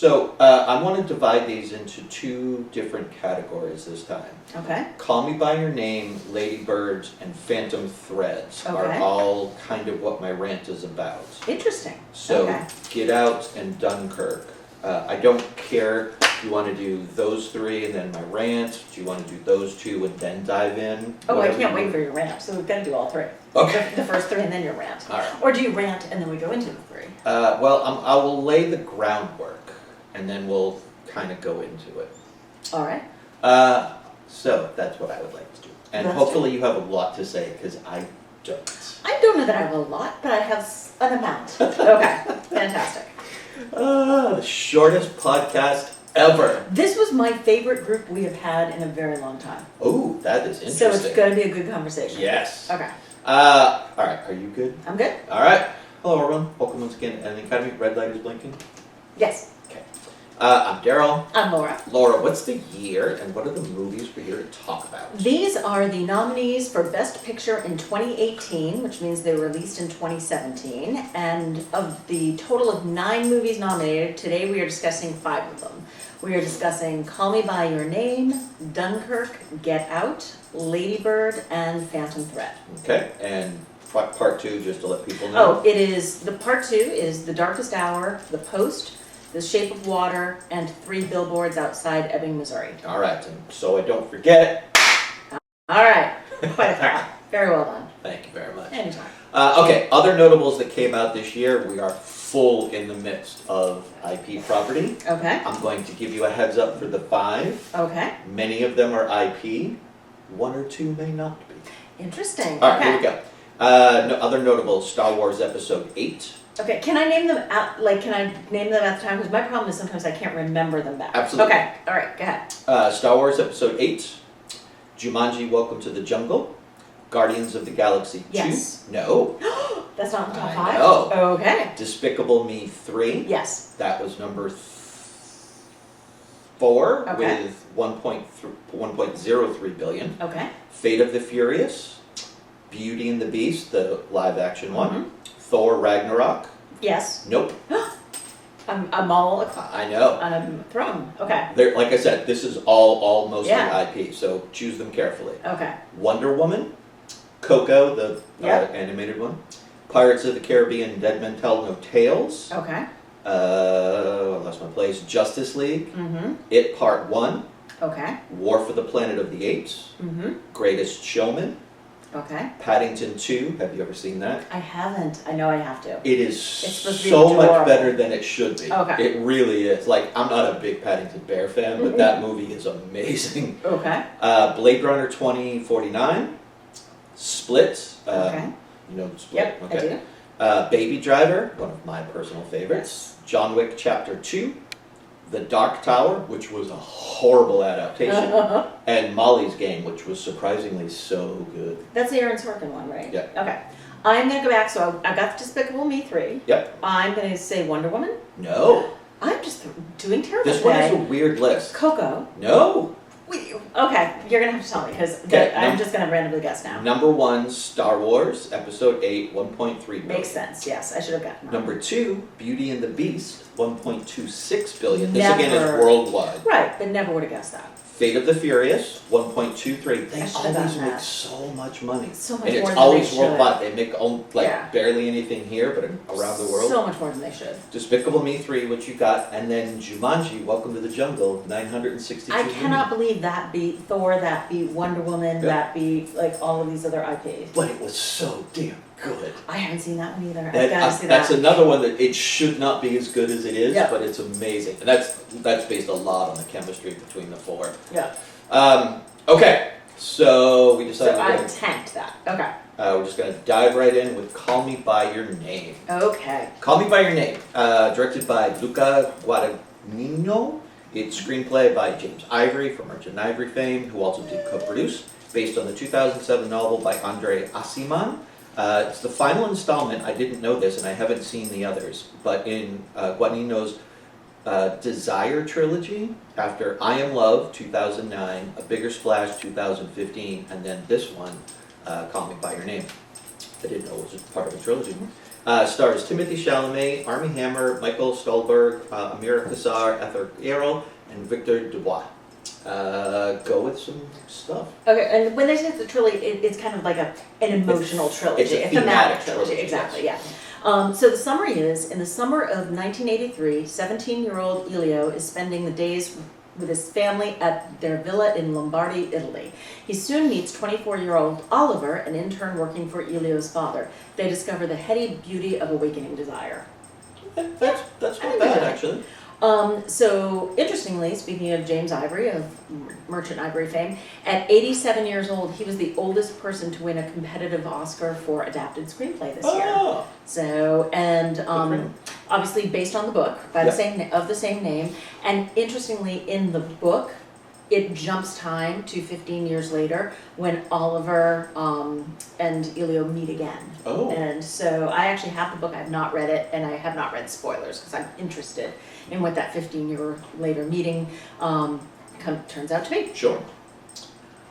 So I want to divide these into two different categories this time. Okay. Call Me By Your Name, Ladybird, and Phantom Threads are all kind of what my rant is about. Interesting. So Get Out and Dunkirk. I don't care if you want to do those three and then my rant. Do you want to do those two and then dive in? Oh, I can't wait for your rant. So we've got to do all three. Okay. The first three and then your rant. All right. Or do you rant and then we go into the three? Well, I will lay the groundwork and then we'll kind of go into it. All right. So that's what I would like to do. And Let's hopefully you have a lot to say because I don't. I don't know that I have a lot, but I have an amount. Okay. Fantastic. The shortest podcast ever. This was my favorite group we have had in a very long time. Oh, that is interesting. So it's going to be a good conversation. Yes. Okay. All right. Are you good? I'm good. All right. Hello, everyone. Welcome once again to the Academy. Red light is blinking. Yes. Okay. I'm Darryl. I'm Laura. Laura, what's the year and what are the movies we're here to talk about? These are the nominees for Best Picture in 2018, which means they were released in 2017. And of the total of 9 movies nominated, today we are discussing 5 of them. We are discussing Call Me By Your Name, Dunkirk, Get Out, Ladybird, and Phantom Thread. Okay, and part 2, just to let people know. Oh, it is, the part 2 is The Darkest Hour, The Post, The Shape of Water, and 3 Billboards Outside Ebbing, Missouri. All right, and so I don't forget. All right, quite a crowd. Very well done. Thank you very much. Anytime. Okay, other notables that came out this year, we are full in the midst of IP property. Okay. I'm going to give you a heads up for the 5. Okay. Many of them are IP. 1 or 2 may not be. Interesting. All right, here we go. Other notables, Star Wars Episode 8. Okay, can I name them at, can I name them at the time? Because my problem is sometimes I can't remember them back. Absolutely. Okay, all right, go ahead. Star Wars Episode 8. Jumanji, Welcome to the Jungle. Guardians of the Galaxy 2. Yes. No. That's not in top I 5? know. Okay. Despicable Me 3. Yes. That was number 4 Okay. with 1.03 billion. Okay. Fate of the Furious. Beauty and the Beast, the live action one. Mhm. Thor Ragnarok. Yes. Nope. I'm all I know. I'm thrown. Okay. They're, like I said, this is all mostly Yeah. IP, so choose them carefully. Okay. Wonder Woman, Coco, the Yep. animated one, Pirates of the Caribbean, Dead Men Tell No Tales, Okay. I lost my place, Justice League, Mm-hmm. It Part 1, Okay. War for the Planet of the Apes, Mm-hmm. Greatest Showman, Okay. Paddington 2, have you ever seen that? I haven't. I know I have to. It is supposed to be so much adorable. better than it should be. Okay. It really is. Like, I'm not a big Paddington Bear fan, but that movie is amazing. Okay. Blade Runner 2049, Split. Okay. You know Split? Yep, Okay. I do. Baby Driver, one of my personal favorites. John Wick Chapter 2. The Dark Tower, which was a horrible adaptation. And Molly's Game, which was surprisingly so good. That's the Aaron Sorkin one, right? Yeah. Okay. I'm going to go back. So I got Despicable Me 3. Yep. I'm going to say Wonder Woman. No. I'm just doing terrible This one is a today. weird list. Coco. No. Okay, you're going to have to tell me because Okay, I'm just going to randomly guess now. Number 1, Star Wars, Episode 8, 1.3 billion. Makes sense, yes. I should have gotten that. Number 2, Beauty and the Beast, 1.26 billion. This again is Never. worldwide. Right, but never would have guessed that. Fate of the Furious, 1.23. They I should have always gotten make that. so much money. So much And more it's than always they should. worldwide. They make Yeah. barely anything here, but around the world. So much more than they should. Despicable Me 3, which you got, and then Jumanji, Welcome to the Jungle, 962 I million. cannot believe that beat Thor, that beat Wonder Woman, Yeah. that beat all of these other IPs. But it was so damn good. I haven't seen that one either. I've got to see That's that. another one that it should not be as good as it is, Yeah. but it's amazing. And that's based a lot on the chemistry between the 4. Yeah. Okay, so we decided So I tanked that. Okay. we're just going to dive right in with Call Me By Your Name. Okay. Call Me By Your Name, directed by Luca Guadagnino. It's screenplay by James Ivory from Merchant Ivory fame, who also did co-produce, based on the 2007 novel by Andre Aciman. It's the final installment. I didn't know this, and I haven't seen the others, but in Guadagnino's Desire trilogy, after I Am Love, 2009, A Bigger Splash, 2015, and then this one, Call Me By Your Name. I didn't know it was part of a trilogy. Stars Timothy Chalamet, Armie Hammer, Michael Stuhlbarg, Amira Kassar, Ethel Gero, and Victor Dubois. Go with some stuff. Okay, and when they say it's a trilogy, it's kind of like an emotional trilogy, it's a thematic thematic trilogy, exactly, yeah. So the summary is, in the summer of 1983, 17-year-old Elio is spending the days with his family at their villa in Lombardy, Italy. He soon meets 24-year-old Oliver, an intern working for Elio's father. They discover the heady beauty of awakening desire. That's not bad, actually. So, interestingly, speaking of James Ivory of Merchant Ivory fame, at 87 years old, he was the oldest person to win a competitive Oscar for adapted screenplay this year. So, and obviously based on the book by the same name. And interestingly, in the book, it jumps time to 15 years later when Oliver and Elio meet again. Oh. And so I actually have the book. I have not read it, and I have not read spoilers because I'm interested in what that 15-year later meeting turns out to be. Sure.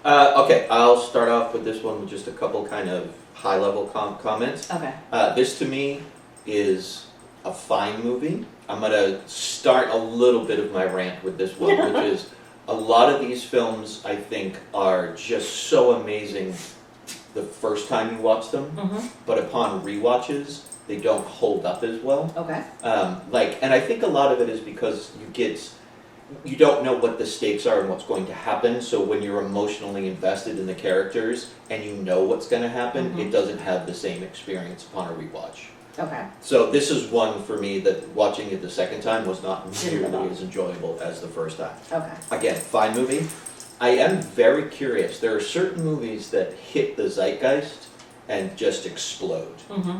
Okay, I'll start off with this one with just a couple kind of high-level comments. Okay. This to me is a fine movie. I'm going to start a little bit of my rant with this one, which is a lot of these films, I think, are just so amazing the first time you watch them, but upon rewatches, they don't hold up as well. Okay. And I think a lot of it is because you don't know what the stakes are and what's going to happen, so when you're emotionally invested in the characters and you know what's going to happen, it doesn't have the same experience upon a rewatch. Okay. So this is one for me that watching it the second time was not nearly as enjoyable as the first time. Okay. Again, fine movie. I am very curious. There are certain movies that hit the zeitgeist and just explode.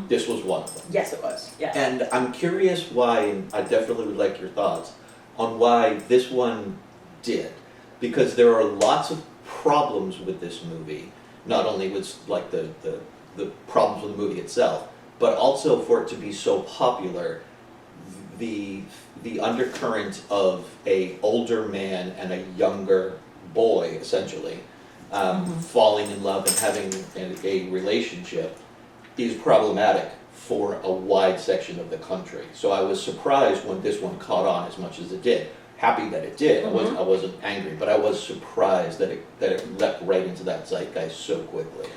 This was one of them. Yes, it was. Yeah. And I'm curious why, and I definitely would like your thoughts on why this one did. Because there are lots of problems with this movie. Not only with like the problems with the movie itself, but also for it to be so popular, the undercurrent of a older man and a younger boy, essentially, falling in love and having a relationship is problematic for a wide section of the country. So I was surprised when this one caught on as much as it did. Happy that it did. I wasn't angry, but I was surprised that it leapt right into that zeitgeist so quickly.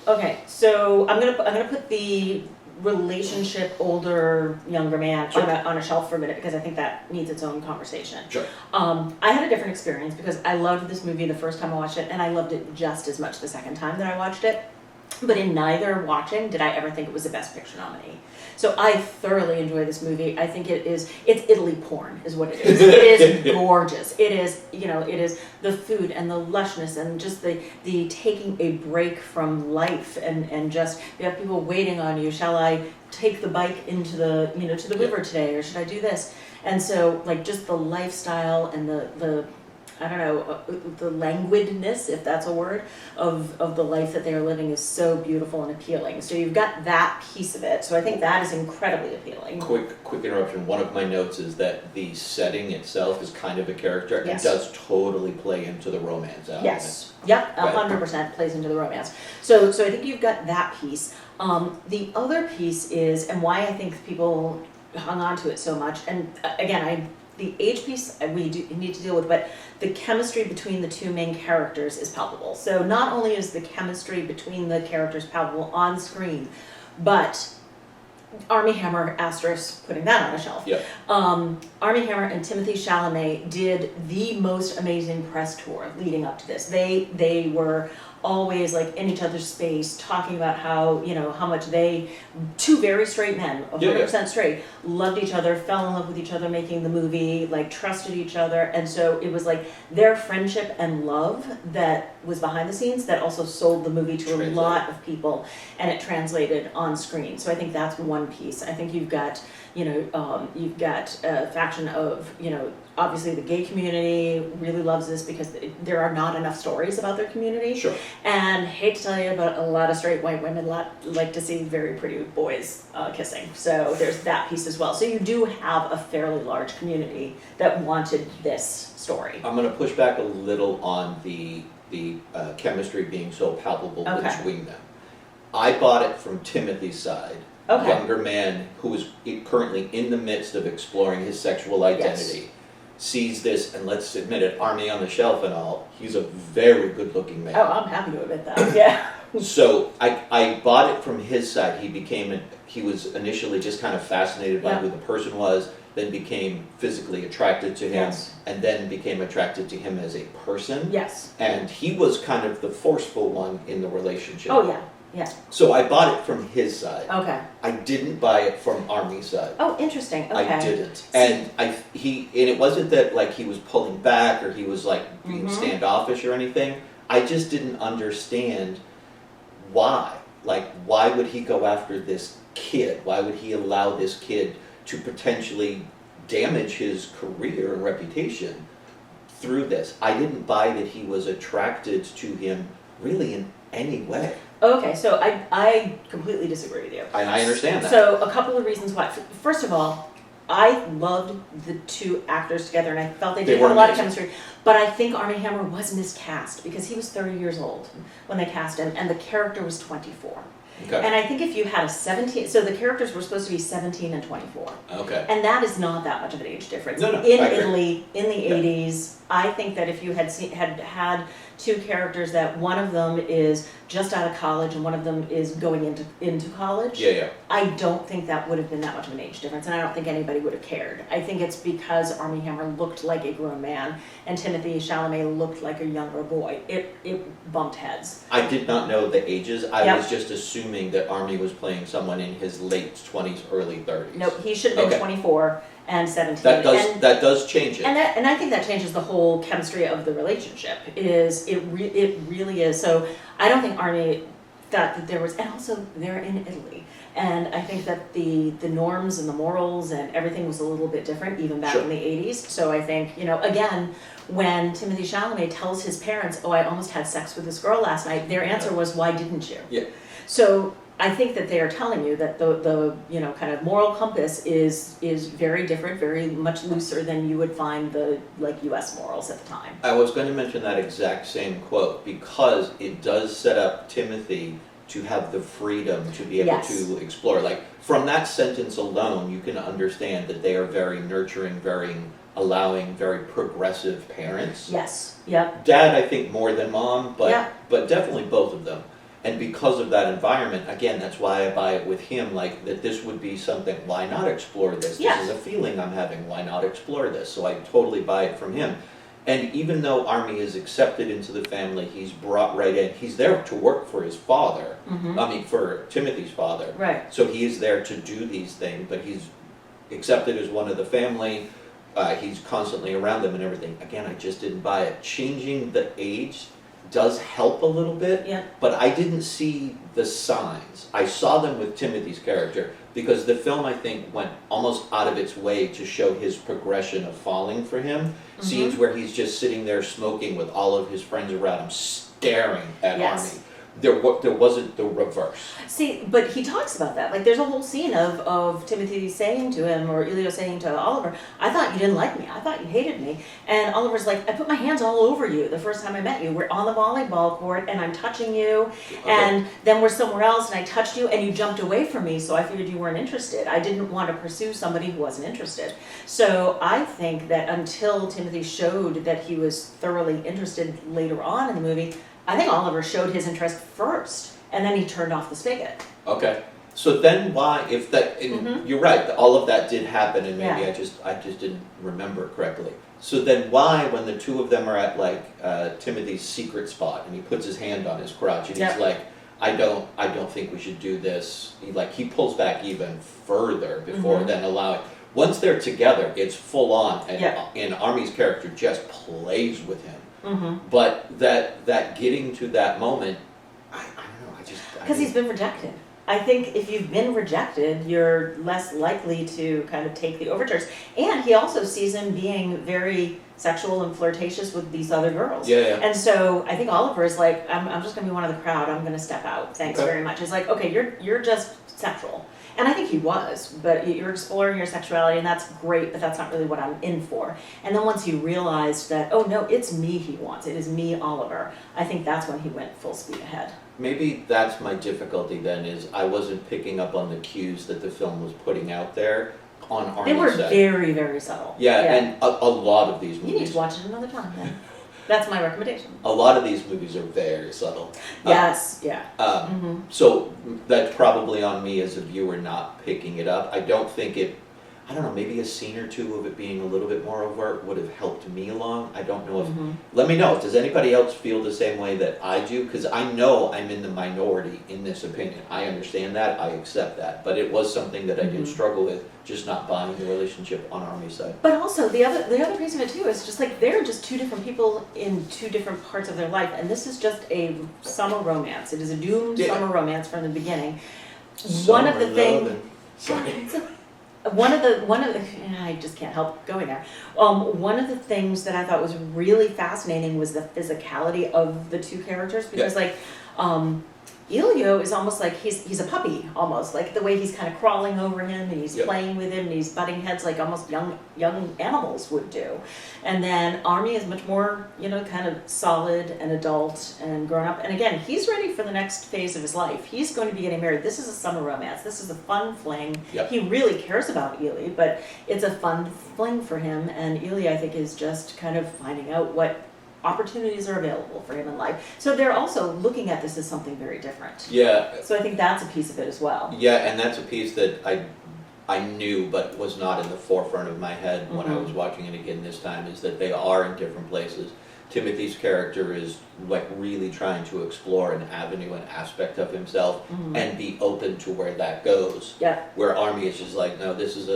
Okay, so I'm gonna put the relationship older younger man on a shelf for a minute because I think that needs its own conversation. Sure. I had a different experience because I loved this movie the first time I watched it, and I loved it just as much the second time that I watched it. But in neither watching did I ever think it was a Best Picture nominee. So I thoroughly enjoy this movie. I think it's Italy porn is what it is. It is gorgeous. It is, it is the food and the lushness and just the taking a break from life and just, you have people waiting on you. Shall I take the bike into the, to the river today, or should I do this? And so like just the lifestyle and the I don't know, the languidness, if that's a word, of the life that they are living is so beautiful and appealing. So you've got that piece of it. So I think that is incredibly appealing. Quick interruption. One of my notes is that the setting itself is kind of a character and does totally play into the romance element. Yes. Yep, 100% plays into the romance. So I think you've got that piece. The other piece is, and why I think people hung on to it so much, and again, the age piece we do need to deal with, but the chemistry between the two main characters is palpable. So not only is the chemistry between the characters palpable on screen, but Armie Hammer, asterisk, putting that on a shelf. Yeah. Armie Hammer and Timothy Chalamet did the most amazing press tour leading up to this. They were always like in each other's space, talking about how, how much two very straight men, 100% straight, loved each other, fell in love with each other making the movie, like trusted each other. And so it was like their friendship and love that was behind the scenes that also sold the movie to a lot of people, and it translated on screen. So I think that's one piece. I think you've got a faction of, obviously the gay community really loves this because there are not enough stories about their community. Sure. And hate to tell you, but a lot of straight white women like to see very pretty boys kissing. So there's that piece as well. So you do have a fairly large community that wanted this story. I'm going to push back a little on the chemistry being so palpable between them. I bought it from Timothy's side Okay. younger man who is currently in the midst of exploring his sexual identity, sees this, and let's admit it, Army on the Shelf and all, he's a very good-looking man. Oh, I'm happy to admit that, yeah. So I bought it from his side. He was initially just kind of fascinated by Yeah. who the person was, then became physically attracted to him, Yes. and then became attracted to him as a person. Yes. And he was kind of the forceful one in the relationship. Oh, yeah, yeah, So I bought it from his side. okay. I didn't buy it from Army's side. Oh, interesting, okay. I didn't. And and it wasn't that like he was pulling back or he was like being standoffish or anything. I just didn't understand why. Like, why would he go after this kid? Why would he allow this kid to potentially damage his career and reputation through this? I didn't buy that he was attracted to him really in any way. Okay, so I completely disagree with you. And I understand that. So a couple of reasons why. First of all, I loved the two actors together, and I felt they They did were have a lot of amazing. chemistry. But I think Armie Hammer was miscast because he was 30 years old when they cast him, and the character was 24. Okay. And I think if you had a 17, so the characters were supposed to be 17 and 24. Okay. And that is not that much of an age difference. No, no, In I agree. Italy, in the Yeah. 80s, I think that if you had had two characters that one of them is just out of college and one of them is going into college, Yeah. I don't think that would have been that much of an age difference, and I don't think anybody would have cared. I think it's because Armie Hammer looked like a grown man and Timothée Chalamet looked like a younger boy. It bumped heads. I did not know the ages. I Yep. was just assuming that Armie was playing someone in his late 20s, early 30s. Nope, he should have been Okay. 24 and 17. That does change it. And I think that changes the whole chemistry of the relationship. It really is. So I don't think Armie thought that there was, and also they're in Italy, and I think that the norms and the morals and everything was a little bit different even back Sure. in the 80s. So I think, again, when Timothée Chalamet tells his parents, "Oh, I almost had sex with this girl last night," their answer was, "Why didn't you?" Yeah. So I think that they are telling you that the kind of moral compass is very different, very much looser than you would find the U.S. morals at the time. I was going to mention that exact same quote because it does set up Timothy to have the freedom to be able Yes. to explore. Like, from that sentence alone, you can understand that they are very nurturing, very allowing, very progressive parents. Yes. Yep. Dad, I think, more than mom, but Yeah. but definitely both of them. And because of that environment, again, that's why I buy it with him, like, that this would be something, why not explore this? Yeah. This is a feeling I'm having, why not explore this? So I totally buy it from him. And even though Armie is accepted into the family, he's brought right in. He's there to work for his father, for Timothy's father. Right. So he is there to do these things, but he's accepted as one of the family. He's constantly around them and everything. Again, I just didn't buy it. Changing the age does help a little bit, Yeah. but I didn't see the signs. I saw them with Timothy's character because the film, I think, went almost out of its way to show his progression of falling for him. Scenes where he's just sitting there smoking with all of his friends around him, staring at Yes. Armie. There wasn't the reverse. See, but he talks about that. Like, there's a whole scene of Timothy saying to him, or Elio saying to Oliver, "I thought you didn't like me. I thought you hated me." And Oliver's like, "I put my hands all over you the first time I met you. We're on the volleyball court, and I'm touching you, Okay. and then we're somewhere else, and I touched you, and you jumped away from me, so I figured you weren't interested. I didn't want to pursue somebody who wasn't interested." So I think that until Timothy showed that he was thoroughly interested later on in the movie, I think Oliver showed his interest first, and then he turned off the spigot. Okay. So then why, if that, and you're right, all of that did happen, and maybe Yeah. I just didn't remember correctly. So then why, when the two of them are at Timothy's secret spot, and he puts his hand on his crotch, and Yeah. he's like, I don't think we should do this. He pulls back even further before then allowing. Once they're together, it's full on, and Armie's character just plays with him. But that getting to that moment, I don't know. Because he's been rejected. I think if you've been rejected, you're less likely to kind of take the overtures. And he also sees him being very sexual and flirtatious with these other girls. Yeah. And so I think Oliver is like, I'm just going to be one of the crowd. I'm going to step out. Thanks Okay. very much. It's like, okay, you're just sexual. And I think he was, but you're exploring your sexuality, and that's great, but that's not really what I'm in for. And then once he realized that, oh no, it's me he wants, it is me, Oliver, I think that's when he went full speed ahead. maybe that's my difficulty then, is I wasn't picking up on the cues that the film was putting out there on Army's They were side. very, very subtle. Yeah, and a lot of these You need to movies, watch it another time then. That's my recommendation. a lot of these movies are very subtle. Yes, yeah. So that's probably on me as a viewer not picking it up. I don't think it, I don't know, maybe a scene or two of it being a little bit more overt would have helped me along. I don't know if, let me know, does anybody else feel the same way that I do? Because I know I'm in the minority in this opinion. I understand that, I accept that, but it was something that I did struggle with, just not buying the relationship on Army's side. But also, the other piece of it too is just like they're just two different people in two different parts of their life, and this is just a summer romance. It is a doomed summer romance from the beginning. One of the things, Sorry. one of the, I just can't help going there. One of the things that I thought was really fascinating was the physicality of the two characters, because like, Elio is almost like he's a puppy, almost like the way he's kind of crawling over him and he's playing with him and he's butting heads like almost young animals would do. And then Army is much more, kind of solid and adult and grown up. And again, he's ready for the next phase of his life. He's going to be getting married. This is a summer romance. This is a fun fling. He really cares about Ely, but it's a fun fling for him. And Ely, I think, is just kind of finding out what opportunities are available for him in life. So they're also looking at this as something very different. Yeah. So I think that's a piece of it as well. Yeah, and that's a piece that I knew but was not in the forefront of my head when I was watching it again this time, is that they are in different places. Timothy's character is like really trying to explore an avenue, an aspect of himself, and be open to where that goes. Yeah. Where Army is just like, no, this is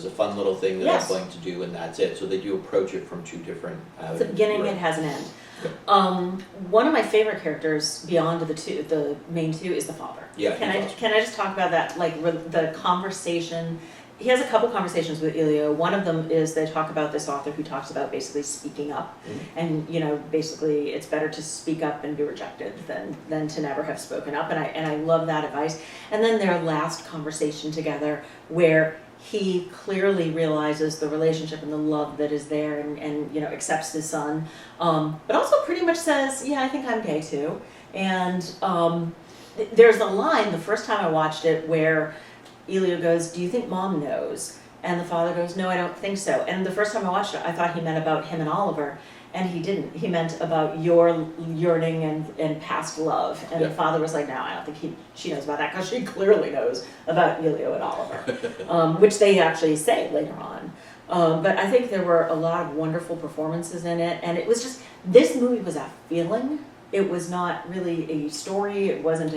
a fun little thing that I'm going to do, and that's it. So they do approach it from two different avenues. It's a beginning, it has an end. One of my favorite characters beyond the main two is the father. Yeah. Can I just talk about that? Like the conversation. He has a couple conversations with Elio. One of them is they talk about this author who talks about basically speaking up, and basically it's better to speak up and be rejected than to never have spoken up. And I love that advice. And then their last conversation together, where he clearly realizes the relationship and the love that is there, and accepts his son, but also pretty much says, yeah, I think I'm gay too. And there's a line the first time I watched it where Elio goes, do you think mom knows? And the father goes, no, I don't think so. And the first time I watched it, I thought he meant about him and Oliver, and he didn't. He meant about your yearning and past love. And the father was like, no, I don't think she knows about that, because she clearly knows about Elio and Oliver, which they actually say later on. But I think there were a lot of wonderful performances in it, and it was just, this movie was a feeling. It was not really a story. It wasn't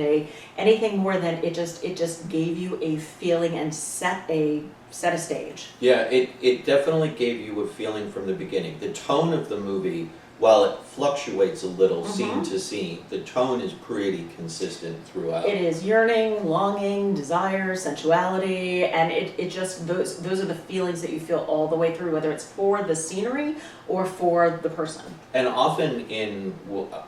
anything more than it just gave you a feeling and set a stage. Yeah, it definitely gave you a feeling from the beginning. The tone of the movie, while it fluctuates a little scene to scene, the tone is pretty consistent throughout. It is yearning, longing, desire, sensuality, and it just, those are the feelings that you feel all the way through, whether it's for the scenery or for the person. And often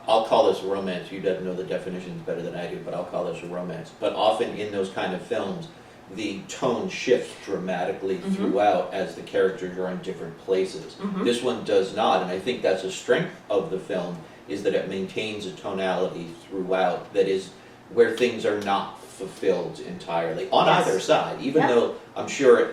I'll call this a romance, you don't know the definitions better than I do, but I'll call this a romance. But often in those kind of films, the tone shifts dramatically throughout as the characters are in different places. This one does not, and I think that's a strength of the film, is that it maintains a tonality throughout that is where things are not fulfilled entirely on either side, even though I'm sure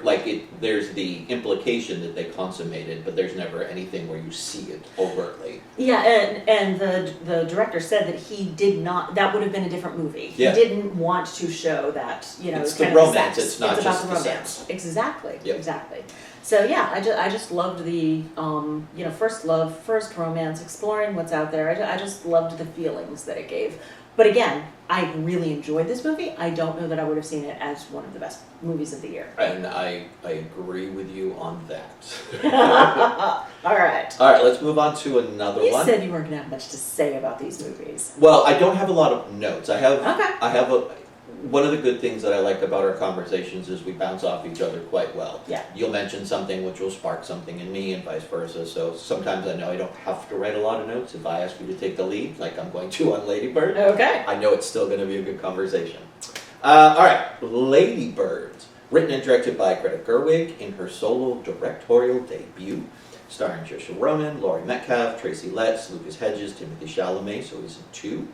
there's the implication that they consummated, but there's never anything where you see it overtly. Yeah, and the director said that he did not, that would have been a different movie. Yeah. He didn't want to show that, it's kind the of romance, sex. it's not about just the the romance. sex. Exactly, Yep. exactly. So yeah, I just loved the, first love, first romance, exploring what's out there. I just loved the feelings that it gave. But again, I really enjoyed this movie. I don't know that I would have seen it as one of the best movies of the year. And I agree with you on that. All right. All right, let's move on to another You one. said you weren't going to have much to say about these movies. Well, I don't have a lot of notes. I have Okay. one of the good things that I like about our conversations is we bounce off each other quite well. Yeah. You'll mention something which will spark something in me and vice versa. So sometimes I know I don't have to write a lot of notes. If I ask you to take the lead, like I'm going to on Ladybird, Okay. I know it's still going to be a good conversation. All right, Ladybird, written and directed by Greta Gerwig in her solo directorial debut, starring Saoirse Ronan, Laurie Metcalf, Tracy Letts, Lucas Hedges, Timothy Chalamet, so he's in two.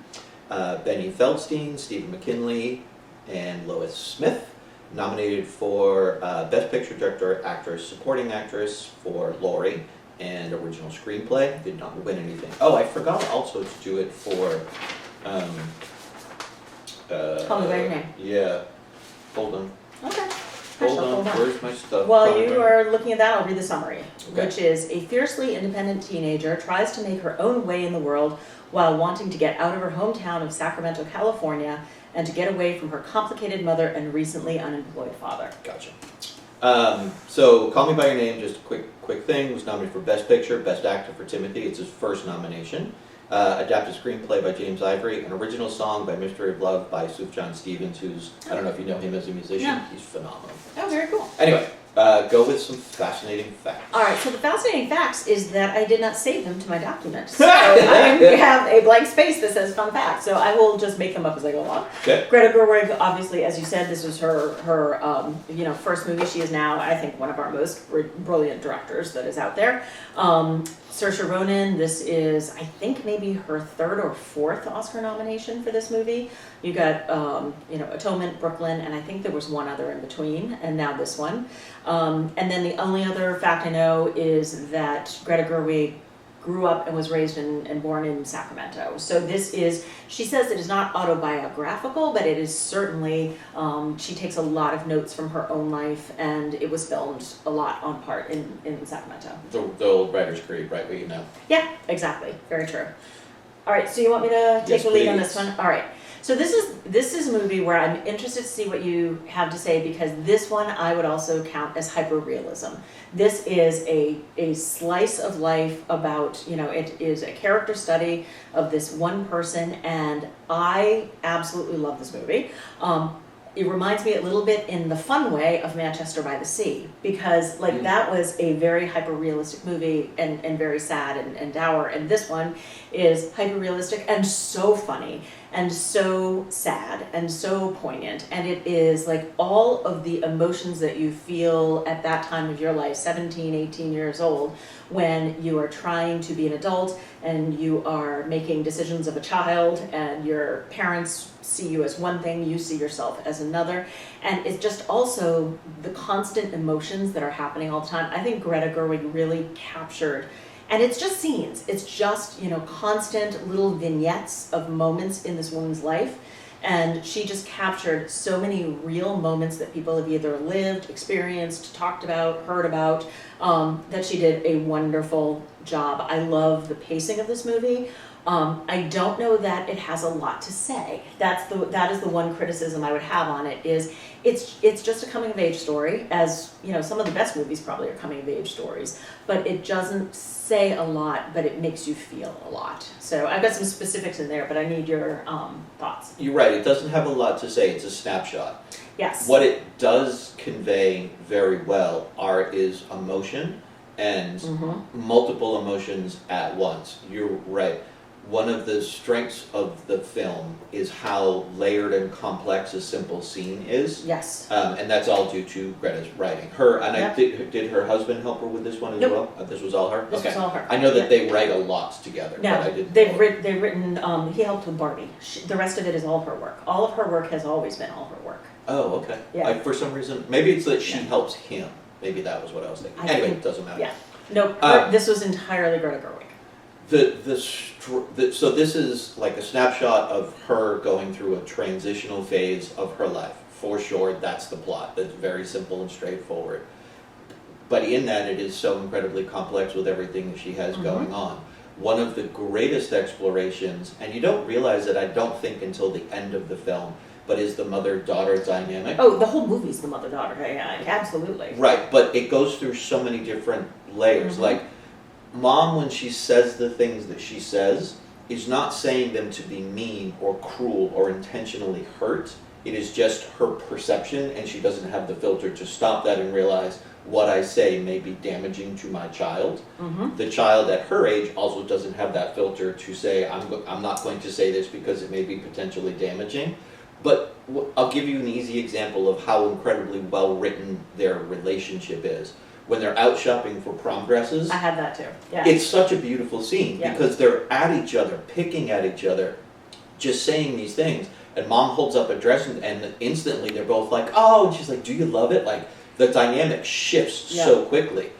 Benny Feldstein, Stephen McKinley, and Lois Smith. Nominated for Best Picture, Director, Actress, Supporting Actress for Laurie, and Original Screenplay. Did not win anything. Oh, I forgot also to do it for... Call me by your name. Yeah. Hold on. Okay. Hold on. Where's my stuff? While you are looking at that, I'll read the summary, Okay. which is a fiercely independent teenager tries to make her own way in the world while wanting to get out of her hometown of Sacramento, California, and to get away from her complicated mother and recently unemployed father. Gotcha. So, Call Me By Your Name, just a quick thing, was nominated for Best Picture, Best Actor for Timothy. It's his first nomination. Adapted screenplay by James Ivory, an original song by Mystery of Love by Sufjan Stevens, who's, I don't know if you know him as a musician, Yeah. He's phenomenal. Oh, very cool. Anyway, go with some fascinating facts. All right, so the fascinating facts is that I did not save them to my document. So I have a blank space that says fun facts, so I will just make them up as I go along. Okay. Greta Gerwig, obviously, as you said, this was her first movie. She is now, I think, one of our most brilliant directors that is out there. Saoirse Ronan, this is, I think, maybe her third or fourth Oscar nomination for this movie. You got, Atonement, Brooklyn, and I think there was one other in between, and now this one. And then the only other fact I know is that Greta Gerwig grew up and was raised and born in Sacramento. So this is, she says it is not autobiographical, but it is certainly, she takes a lot of notes from her own life, and it was filmed a lot on part in Sacramento. The old writer's creed, right, what you know. Yeah, exactly. Very true. All right, so you want me to take Yes, the lead on please. this one? All right. So this is a movie where I'm interested to see what you have to say, because this one I would also count as hyperrealism. This is a slice of life about, it is a character study of this one person, and I absolutely love this movie. It reminds me a little bit in the fun way of Manchester by the Sea, because that was a very hyper-realistic movie and very sad and dour, and this one is hyper-realistic and so funny and so sad and so poignant, and it is like all of the emotions that you feel at that time of your life, 17, 18 years old, when you are trying to be an adult and you are making decisions of a child, and your parents see you as one thing, you see yourself as another, and it's just also the constant emotions that are happening all the time. I think Greta Gerwig really captured, and it's just scenes, it's just, constant little vignettes of moments in this woman's life, and she just captured so many real moments that people have either lived, experienced, talked about, heard about, that she did a wonderful job. I love the pacing of this movie. I don't know that it has a lot to say. That is the one criticism I would have on it, is it's just a coming of age story, as some of the best movies probably are coming of age stories, but it doesn't say a lot, but it makes you feel a lot. So I've got some specifics in there, but I need your thoughts. You're right, it doesn't have a lot to say, it's a snapshot. Yes. What it does convey very well is emotion, and multiple emotions at once. You're right. One of the strengths of the film is how layered and complex a simple scene is. Yes. And that's all due to Greta's writing. Did her husband help her with this one as Nope. well? This was all her? This was all her. I know that Yeah. they write a lot together, No, but I didn't they've know. written, he helped with Barbie. The rest of it is all her work. All of her work has always been all her work. Oh, okay. Yeah. For some reason, maybe it's that she Yeah. helps him. Maybe that was what I was thinking. I Anyway, think- it doesn't matter. Yeah. No, this was entirely Greta Gerwig. So this is like a snapshot of her going through a transitional phase of her life. For sure, that's the plot. That's very simple and straightforward. But in that, it is so incredibly complex with everything that she has going on. One of the greatest explorations, and you don't realize it, I don't think, until the end of the film, but is the mother-daughter dynamic. Oh, the whole movie's the mother-daughter. Yeah, absolutely. Right, but it goes through so many different layers. Like, Mom, when she says the things that she says, is not saying them to be mean or cruel or intentionally hurt. It is just her perception, and she doesn't have the filter to stop that and realize what I say may be damaging to my child. The child at her age also doesn't have that filter to say, I'm not going to say this because it may be potentially damaging. But I'll give you an easy example of how incredibly well written their relationship is. When they're out shopping for prom dresses, I had that too. Yeah. it's such a beautiful scene Yeah. because they're at each other, picking at each other, just saying these things. And mom holds up a dress and instantly they're both like, oh, and she's like, do you love it? Like, the dynamic shifts so quickly.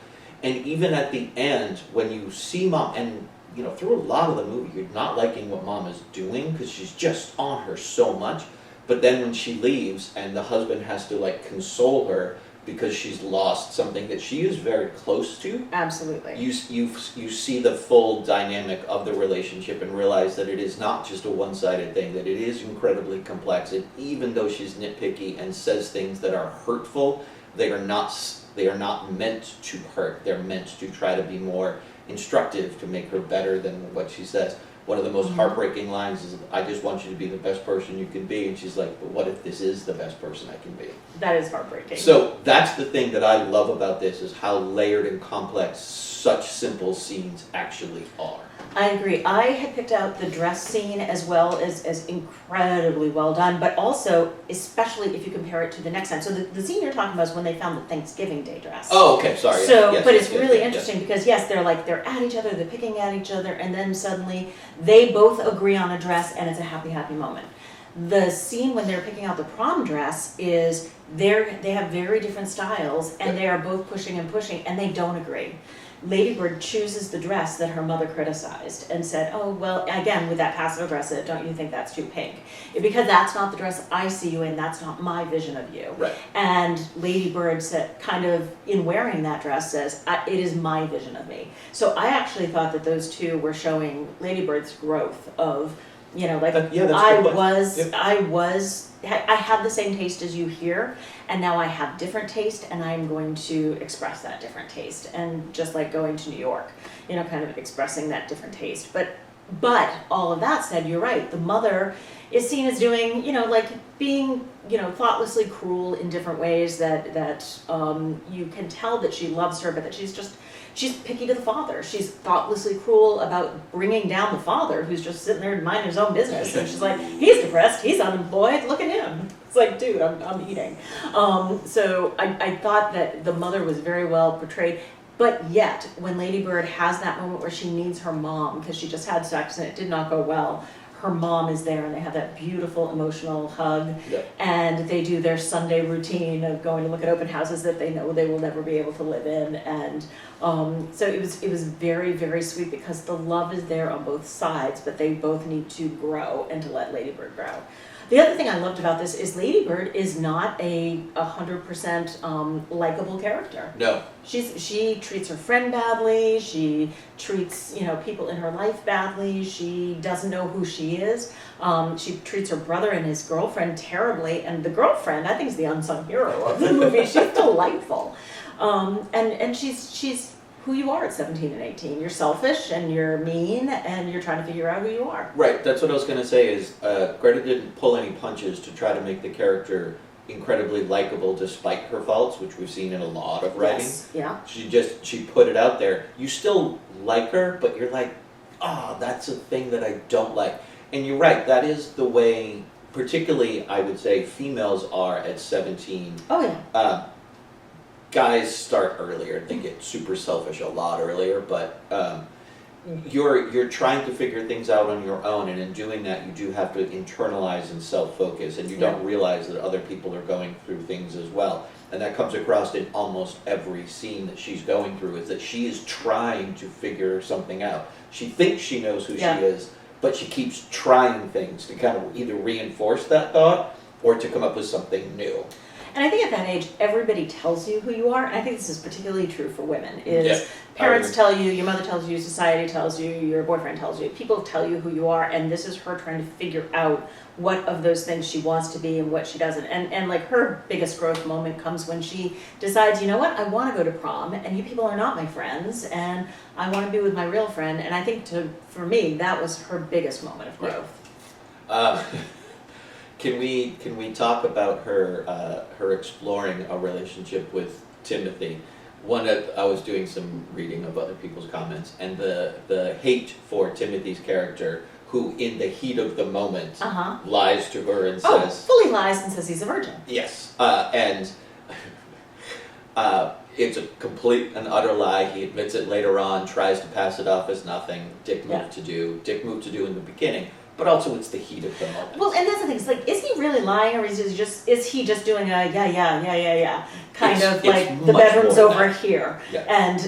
And even at the end, when you see mom, and you know, through a lot of the movie, you're not liking what mom is doing because she's just on her so much. But then when she leaves and the husband has to like console her because she's lost something that she is very close to. Absolutely. You see the full dynamic of the relationship and realize that it is not just a one-sided thing, that it is incredibly complex. And even though she's nitpicky and says things that are hurtful, they are not meant to hurt. They're meant to try to be more instructive, to make her better than what she says. One of the most heartbreaking lines is, I just want you to be the best person you can be. And she's like, but what if this is the best person I can be? That is heartbreaking. So that's the thing that I love about this, is how layered and complex such simple scenes actually are. I agree. I had picked out the dress scene as well as incredibly well done, but also, especially if you compare it to the next time. So the scene you're talking about is when they found the Thanksgiving Day dress. Oh, okay, sorry. So, yes, but yes, it's yes, really yes, interesting because yes, they're at each other, they're picking at each other, and then suddenly they both agree on a dress and it's a happy, happy moment. The scene when they're picking out the prom dress is they have very different styles and they are both pushing and they don't agree. Ladybird chooses the dress that her mother criticized and said, oh, well, again, with that passive aggressive, don't you think that's too pink? Because that's not the dress I see you in, that's not my vision of you. Right. And Ladybird said, kind of, in wearing that dress, says, it is my vision of me. So I actually thought that those two were showing Ladybird's growth of, you know, like, yeah, that's I a good point. I had the same taste as you here, and now I have different taste, and I'm going to express that different taste. And just like going to New York, you know, kind of expressing that different taste. But all of that said, you're right. The mother is seen as doing, you know, like being, you know, thoughtlessly cruel in different ways that you can tell that she loves her, but that she's picky to the father. She's thoughtlessly cruel about bringing down the father, who's just sitting there minding his own business. And she's like, he's depressed, he's unemployed, look at him. It's like, dude, I'm eating. So I thought that the mother was very well portrayed. But yet, when Ladybird has that moment where she needs her mom, because she just had sex and it did not go well, her mom is there and they have that beautiful emotional hug. Yep. And they do their Sunday routine of going to look at open houses that they know they will never be able to live in. And so it was very, very sweet because the love is there on both sides, but they both need to grow and to let Ladybird grow. The other thing I loved about this is Ladybird is not a 100% likable character. No. She treats her friend badly. She treats, you know, people in her life badly. She doesn't know who she is. She treats her brother and his girlfriend terribly. And the girlfriend, I think, is the unsung hero of the movie. She's delightful. And she's who you are at 17 and 18. You're selfish and you're mean and you're trying to figure out who you are. Right, that's what I was going to say is Greta didn't pull any punches to try to make the character incredibly likable despite her faults, which we've seen in a lot of writing. Yes, yeah. She put it out there. You still like her, but you're like, that's a thing that I don't like. And you're right, that is the way, particularly I would say, females are at 17. Oh yeah. Guys start earlier. They get super selfish a lot earlier, but you're trying to figure things out on your own, and in doing that, you do have to internalize and self-focus, and you don't realize that other people are going through things as well. And that comes across in almost every scene that she's going through, is that she is trying to figure something out. She thinks she knows who she is, but she keeps trying things to kind of either reinforce that thought or to come up with something new. And I think at that age, everybody tells you who you are. And I think this is particularly true for women. Parents tell you, your mother tells you, society tells you, your boyfriend tells you. People tell you who you are, and this is her trying to figure out what of those things she wants to be and what she doesn't. And like her biggest growth moment comes when she decides, you know what, I want to go to prom, and you people are not my friends, and I want to be with my real friend. And I think for me, that was her biggest moment of growth. Can we talk about her exploring a relationship with Timothy? I was doing some reading of other people's comments, and the hate for Timothy's character, who in the heat of the moment lies to her and says, fully lies and says he's a virgin. Yes, and it's a complete and utter lie. He admits it later on, tries to pass it off as nothing. Dick moved to do in the beginning. but also it's the heat of the moment. Well, and that's the thing. It's like, is he really lying, or is he just doing a yeah kind of It's like the much bedroom's more than over that. here, Yeah. and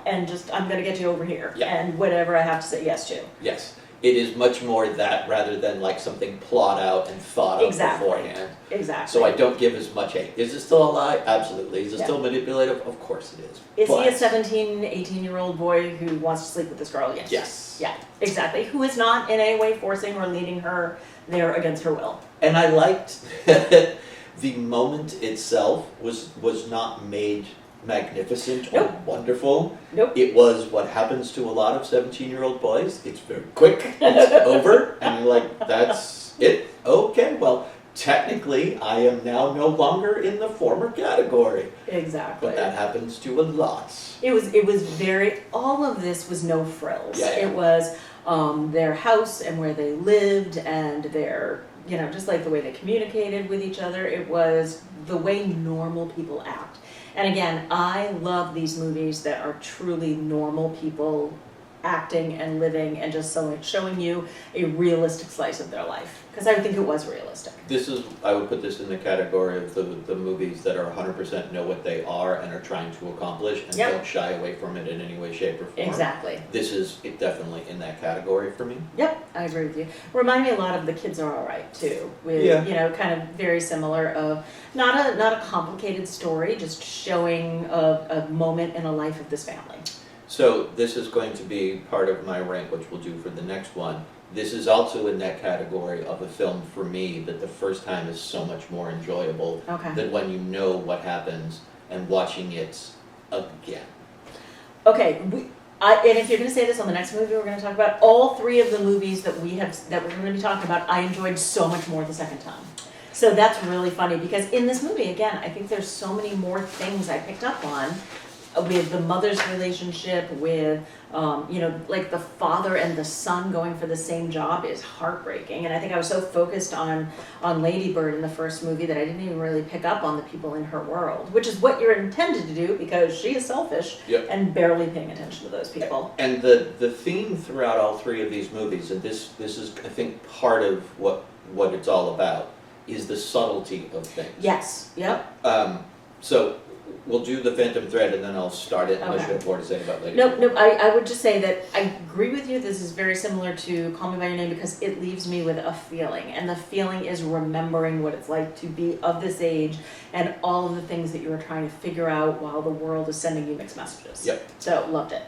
and just I'm gonna get you over here, Yeah. and whatever I have to say yes to. Yes. It is much more that rather than like something plot out and thought of Exactly. beforehand. Exactly. So I don't give as much hate. Is it still a lie? Absolutely. Is it Yeah. still manipulative? Of course it is. Is he a But- 17, 18-year-old boy who wants to sleep with this girl? Yes. Yes. Yeah, exactly. Who is not in any way forcing or leading her there against her will. And I liked the moment itself was not made magnificent or Nope. wonderful. Nope. It was what happens to a lot of 17-year-old boys. It's very quick, it's over, and you're like, that's it? Okay, well, technically, I am now no longer in the former category. Exactly. But that happens to a lot. It was very, all of this was no frills. Yeah, yeah. It was their house and where they lived and their, just like the way they communicated with each other. It was the way normal people act. And again, I love these movies that are truly normal people acting and living and just showing you a realistic slice of their life. Because I think it was realistic. I would put this in the category of the movies that are 100% know what they are and are trying to accomplish and Yep. don't shy away from it in any way, shape, or form. Exactly. This is definitely in that category for me. Yep, I agree with you. Remind me a lot of The Kids Are Alright too, with Yeah. kind of very similar of not a complicated story, just showing a moment in a life of this family. So this is going to be part of my rank, which we'll do for the next one. This is also in that category of a film for me that the first time is so much more enjoyable Okay. than when you know what happens and watching it again. Okay, and if you're going to say this on the next movie we're going to talk about, all three of the movies that we're going to be talking about, I enjoyed so much more the second time. So that's really funny because in this movie, again, I think there's so many more things I picked up on with the mother's relationship, with like the father and the son going for the same job is heartbreaking. And I think I was so focused on Ladybird in the first movie that I didn't even really pick up on the people in her world, which is what you're intended to do because she is selfish Yep. and barely paying attention to those people. And the theme throughout all three of these movies, and this is I think part of what it's all about, is the subtlety of things. Yes. Yep. So we'll do the Phantom Thread and then I'll start it unless Okay. you have more to say about Lady Nope. I would just say that I agree with you. This is very similar to Call Me by Your Name because it leaves me with a feeling, and the feeling is remembering what it's like to be of this age and all of the things that you are trying to figure out while the world is sending you mixed messages. Yep. So loved it.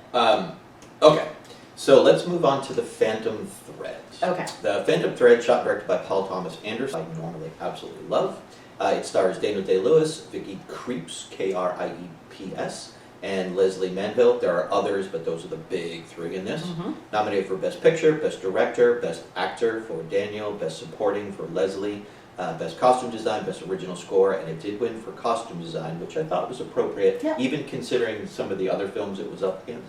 Okay, so let's move on to the Phantom Thread. Okay. The Phantom Thread, shot and directed by Paul Thomas Anderson, I normally absolutely love. It stars Daniel Day-Lewis, Vicky Krieps, Krieps, and Leslie Manville. There are others, but those are the big three in this. Mm-hmm. Nominated for Best Picture, Best Director, Best Actor for Daniel, Best Supporting for Leslie, Best Costume Design, Best Original Score, and it did win for Costume Design, which I thought was appropriate, Yeah. even considering some of the other films it was up against.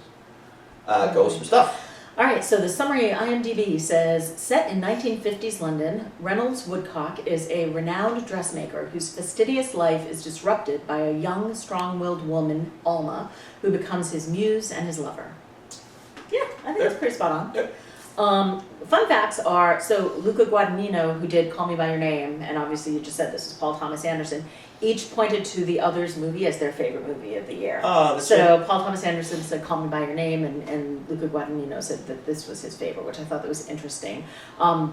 Go with some stuff. All right, so the summary IMDb says, set in 1950s London, Reynolds Woodcock is a renowned dressmaker whose fastidious life is disrupted by a young, strong-willed woman, Alma, who becomes his muse and his lover. Yeah, I think that's pretty spot on. Yep. Fun facts are, so Luca Guadagnino, who did Call Me By Your Name, and obviously you just said this is Paul Thomas Anderson, each pointed to the other's movie as their favorite movie of the year. Oh, that's So Paul Thomas Anderson said Call Me By Your Name, and Luca Guadagnino said that this was his favorite, which I thought that was interesting,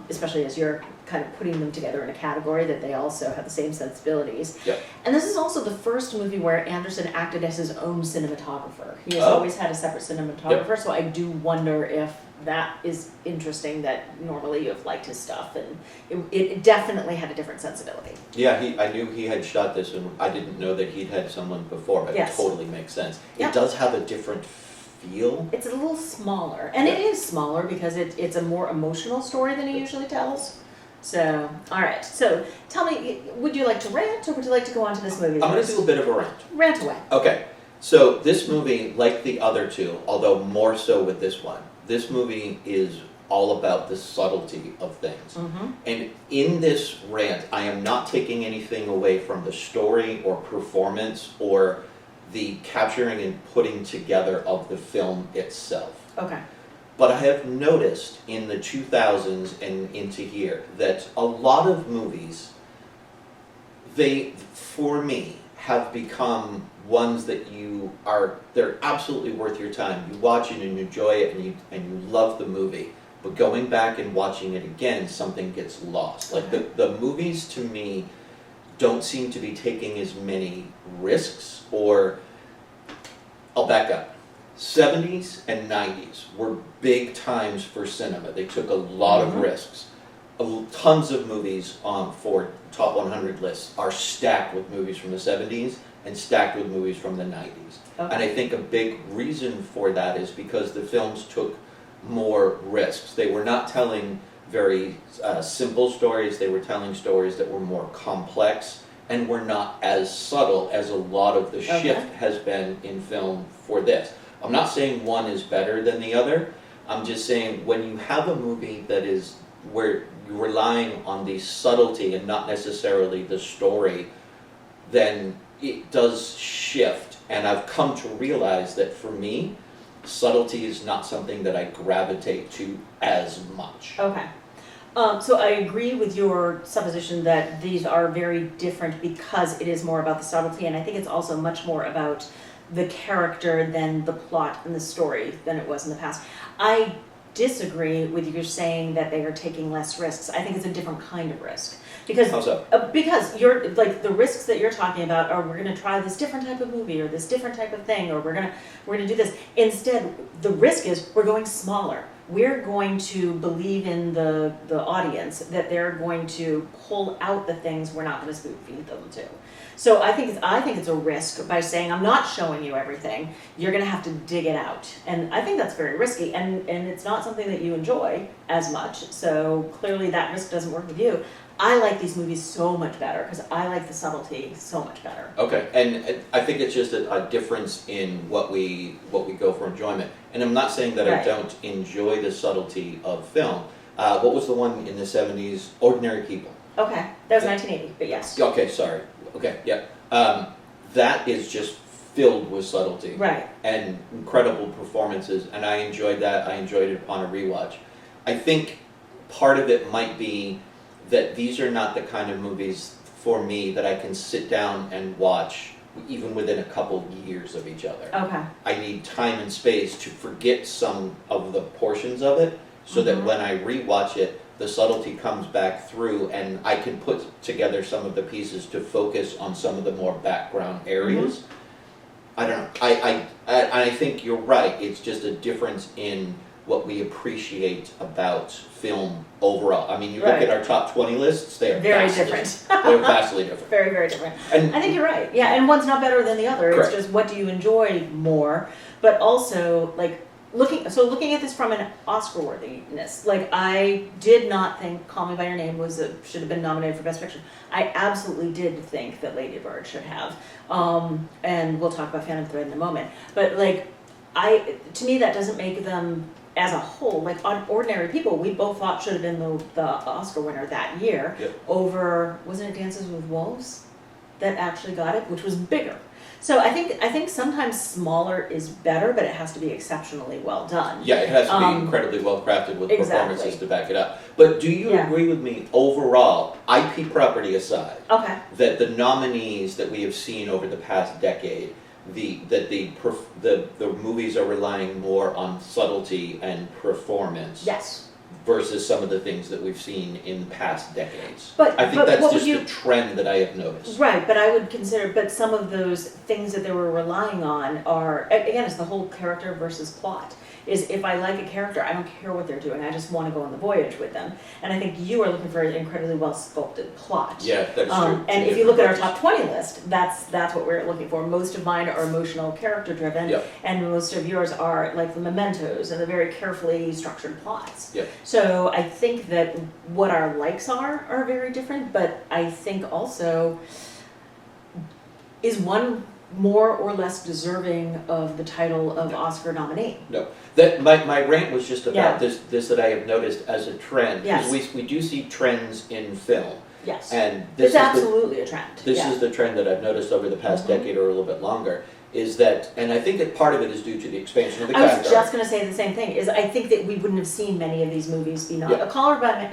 especially as you're kind of putting them together in a category that they also have the same sensibilities. Yep. And this is also the first movie where Anderson acted as his own cinematographer. He has Oh. always had a separate cinematographer, so I do wonder if that is interesting that normally you have liked his stuff, and it definitely had a different sensibility. Yeah, I knew he had shot this, and I didn't know that he'd had someone before, but Yes. it totally makes sense. Yeah. It does have a different feel. It's a little smaller, and it is smaller because it's a more emotional story than he usually tells. So, all right. So, tell me, would you like to rant, or would you like to go on to this movie? I'm going to do a bit of a rant. Rant away. Okay, so this movie, like the other two, although more so with this one, this movie is all about the subtlety of things. Mm-hmm. And in this rant, I am not taking anything away from the story or performance or the capturing and putting together of the film itself. Okay. But I have noticed in the 2000s and into here that a lot of movies, they, for me, have become ones that they're absolutely worth your time. You watch it and you enjoy it and you love the movie. But going back and watching it again, something gets lost. Like the movies to me don't seem to be taking as many risks, or I'll back up. 70s and 90s were big times for cinema. They took a lot of risks. Tons of movies for top 100 lists are stacked with movies from the 70s and stacked with movies from the 90s. Okay. And I think a big reason for that is because the films took more risks. They were not telling very simple stories. They were telling stories that were more complex and were not as subtle as a lot of the shift has been in film for this. I'm not saying one is better than the other. I'm just saying when you have a movie that is where you're relying on the subtlety and not necessarily the story, then it does shift. And I've come to realize that for me, subtlety is not something that I gravitate to as much. Okay. So I agree with your supposition that these are very different because it is more about the subtlety, and I think it's also much more about the character than the plot and the story than it was in the past. I disagree with you saying that they are taking less risks. I think it's a different kind of risk. Because, How's that? Because you're like the risks that you're talking about are we're going to try this different type of movie or this different type of thing, or we're gonna do this. Instead, the risk is we're going smaller. We're going to believe in the audience that they're going to pull out the things we're not going to spoon feed them to. So I think it's a risk by saying I'm not showing you everything. You're going to have to dig it out, and I think that's very risky. And it's not something that you enjoy as much. So clearly that risk doesn't work with you. I like these movies so much better because I like the subtlety so much better. Okay, and I think it's just a difference in what we go for enjoyment. And I'm not saying that I don't enjoy the subtlety of film. What was the one in the 70s? Ordinary People. Okay, that was 1980, but yes. Okay, sorry. Okay, yeah. That is just filled with subtlety. Right. And incredible performances, and I enjoyed that. I enjoyed it upon a rewatch. I think part of it might be that these are not the kind of movies for me that I can sit down and watch even within a couple years of each other. Okay. I need time and space to forget some of the portions of it so that when I rewatch it, the subtlety comes back through and I can put together some of the pieces to focus on some of the more background areas. I don't know. I think you're right. It's just a difference in what we appreciate about film overall. I mean, you look at our top 20 lists, they are very vastly different. They're vastly different. Very, very different. And I think you're right. Yeah, and one's not better than the other. Correct. It's just what do you enjoy more. But also, like, looking at this from an Oscar worthiness, like I did not think Call Me by Your Name should have been nominated for Best Picture. I absolutely did think that Ladybird should have. And we'll talk about Phantom Thread in a moment. But like, to me that doesn't make them as a whole, like on Ordinary People, we both thought should have been the Oscar winner that year over, wasn't it Dances with Wolves that actually got it, which was bigger. So I think sometimes smaller is better, but it has to be exceptionally well done. yeah, it has to be incredibly well crafted with performances Exactly. to back it up. But do you agree with me overall, IP property aside, Okay. that the nominees that we have seen over the past decade, the movies are relying more on subtlety and performance Yes. versus some of the things that we've seen in past decades. But I think but that's what just would you, a trend that I have noticed. right, but I would consider, but some of those things that they were relying on are, again, it's the whole character versus plot. Is if I like a character, I don't care what they're doing, I just want to go on the voyage with them. And I think you are looking for an incredibly well sculpted plot. Yeah, that's true. And if you look at our top 20 list, that's what we're looking for. Most of mine are emotional, character driven, and most of yours are like the mementos and the very carefully structured plots. Yep. So I think that what our likes are very different, but I think also, is one more or less deserving of the title of Oscar nominee? No, that my rant was just about Yeah. this that I have noticed as a trend. Yes. Because we do see trends in film, Yes. and this It's absolutely a trend. is the trend that I've noticed over the past decade or a little bit longer. is that, and I think that part of it is due to the expansion of the I was category. just going to say the same thing. Is I think that we wouldn't have seen many of these movies be nominated.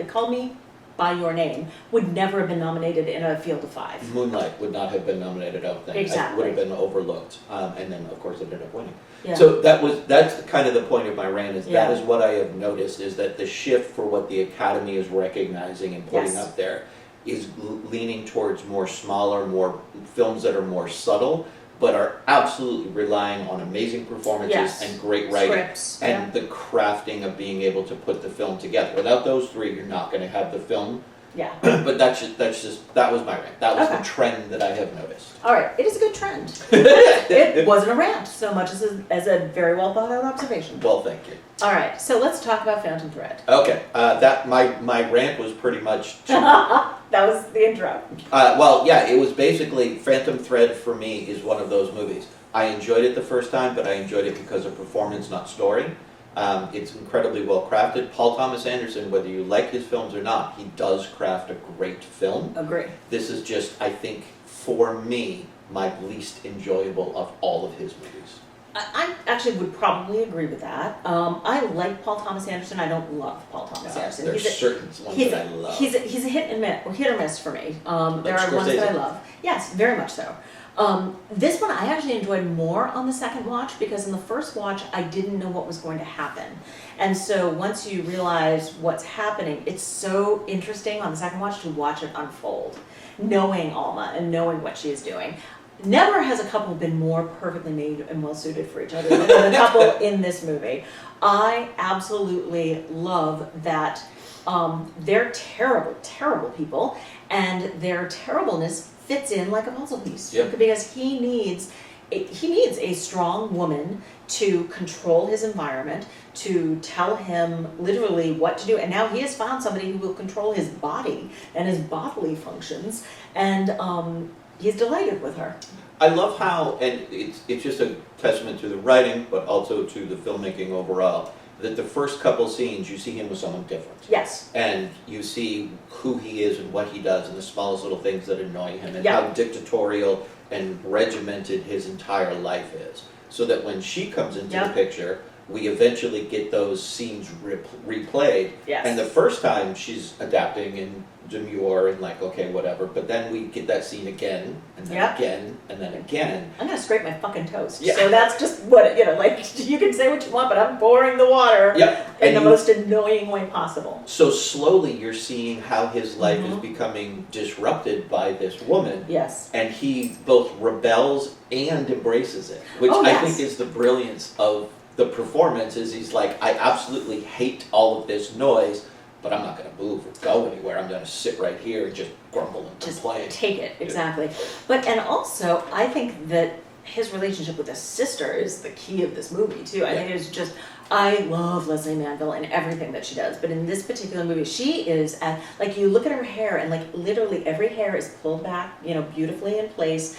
Call Me by Your Name would never have been nominated in a field of 5. Moonlight would not have been nominated, I don't think. Exactly. It would have been overlooked, and then of course it ended up winning. Yeah. So that's kind of the point of my rant, is Yeah. that is what I have noticed, is that the shift for what the Academy is recognizing and putting Yes. up there is leaning towards more smaller, more films that are more subtle, but are absolutely relying on amazing performances Yes. and great writing. Scripts. And the crafting of being able to put the film together. Without those three, you're not going to have the film. Yeah. But that was my rant. That was Okay. the trend that I have noticed. All right. It is a good trend. It wasn't a rant so much as a very well thought out observation. Well, thank you. All right. So let's talk about Phantom Thread. Okay, that my rant was pretty much. That was the intro. Well, yeah, it was basically Phantom Thread for me is one of those movies. I enjoyed it the first time, but I enjoyed it because of performance, not story. It's incredibly well crafted. Paul Thomas Anderson, whether you like his films or not, he does craft a great film. Agree. This is just, I think, for me, my least enjoyable of all of his movies. I actually would probably agree with that. I like Paul Thomas Anderson. I don't love Paul Thomas Anderson. There's certain ones that I love. He's a hit or miss for me. There are ones Scorsese. that I love. Yes, very much so. This one I actually enjoyed more on the second watch, because in the first watch I didn't know what was going to happen. And so once you realize what's happening, it's so interesting on the second watch to watch it unfold, knowing Alma and knowing what she is doing. Never has a couple been more perfectly made and well suited for each other than the couple in this movie. I absolutely love that they're terrible, terrible people, and their terribleness fits in like a puzzle piece. Yep. Because he needs a strong woman to control his environment, to tell him literally what to do. And now he has found somebody who will control his body and his bodily functions, and he's delighted with her. I love how, and it's just a testament to the writing, but also to the filmmaking overall, that the first couple scenes you see him with someone different. Yes. And you see who he is and what he does and the smallest little things that annoy him, and Yeah. how dictatorial and regimented his entire life is. So that when she comes into Yeah. the picture, we eventually get those scenes replayed. Yes. And the first time she's adapting and demure and like, okay, whatever. But then we get that scene again, and then Yeah. again, and then again. I'm gonna scrape my fucking toast. Yeah. So that's just what, like, you can say what you want, but I'm pouring the water Yep. in And the you- most annoying way possible. So slowly you're seeing how his life is Mhm. becoming disrupted by this woman. Yes. And he both rebels and embraces it, which Oh, I yes. think is the brilliance of the performance. Is he's like, I absolutely hate all of this noise, but I'm not going to move or go anywhere. I'm going to sit right here and just grumble and Just complain. take it, exactly. But, and also, I think that his relationship with his sister is the key of this movie, too. I Yeah. think it's just, I love Leslie Manville and everything that she does, but in this particular movie, she is, like, you look at her hair, and, like, literally every hair is pulled back, beautifully in place.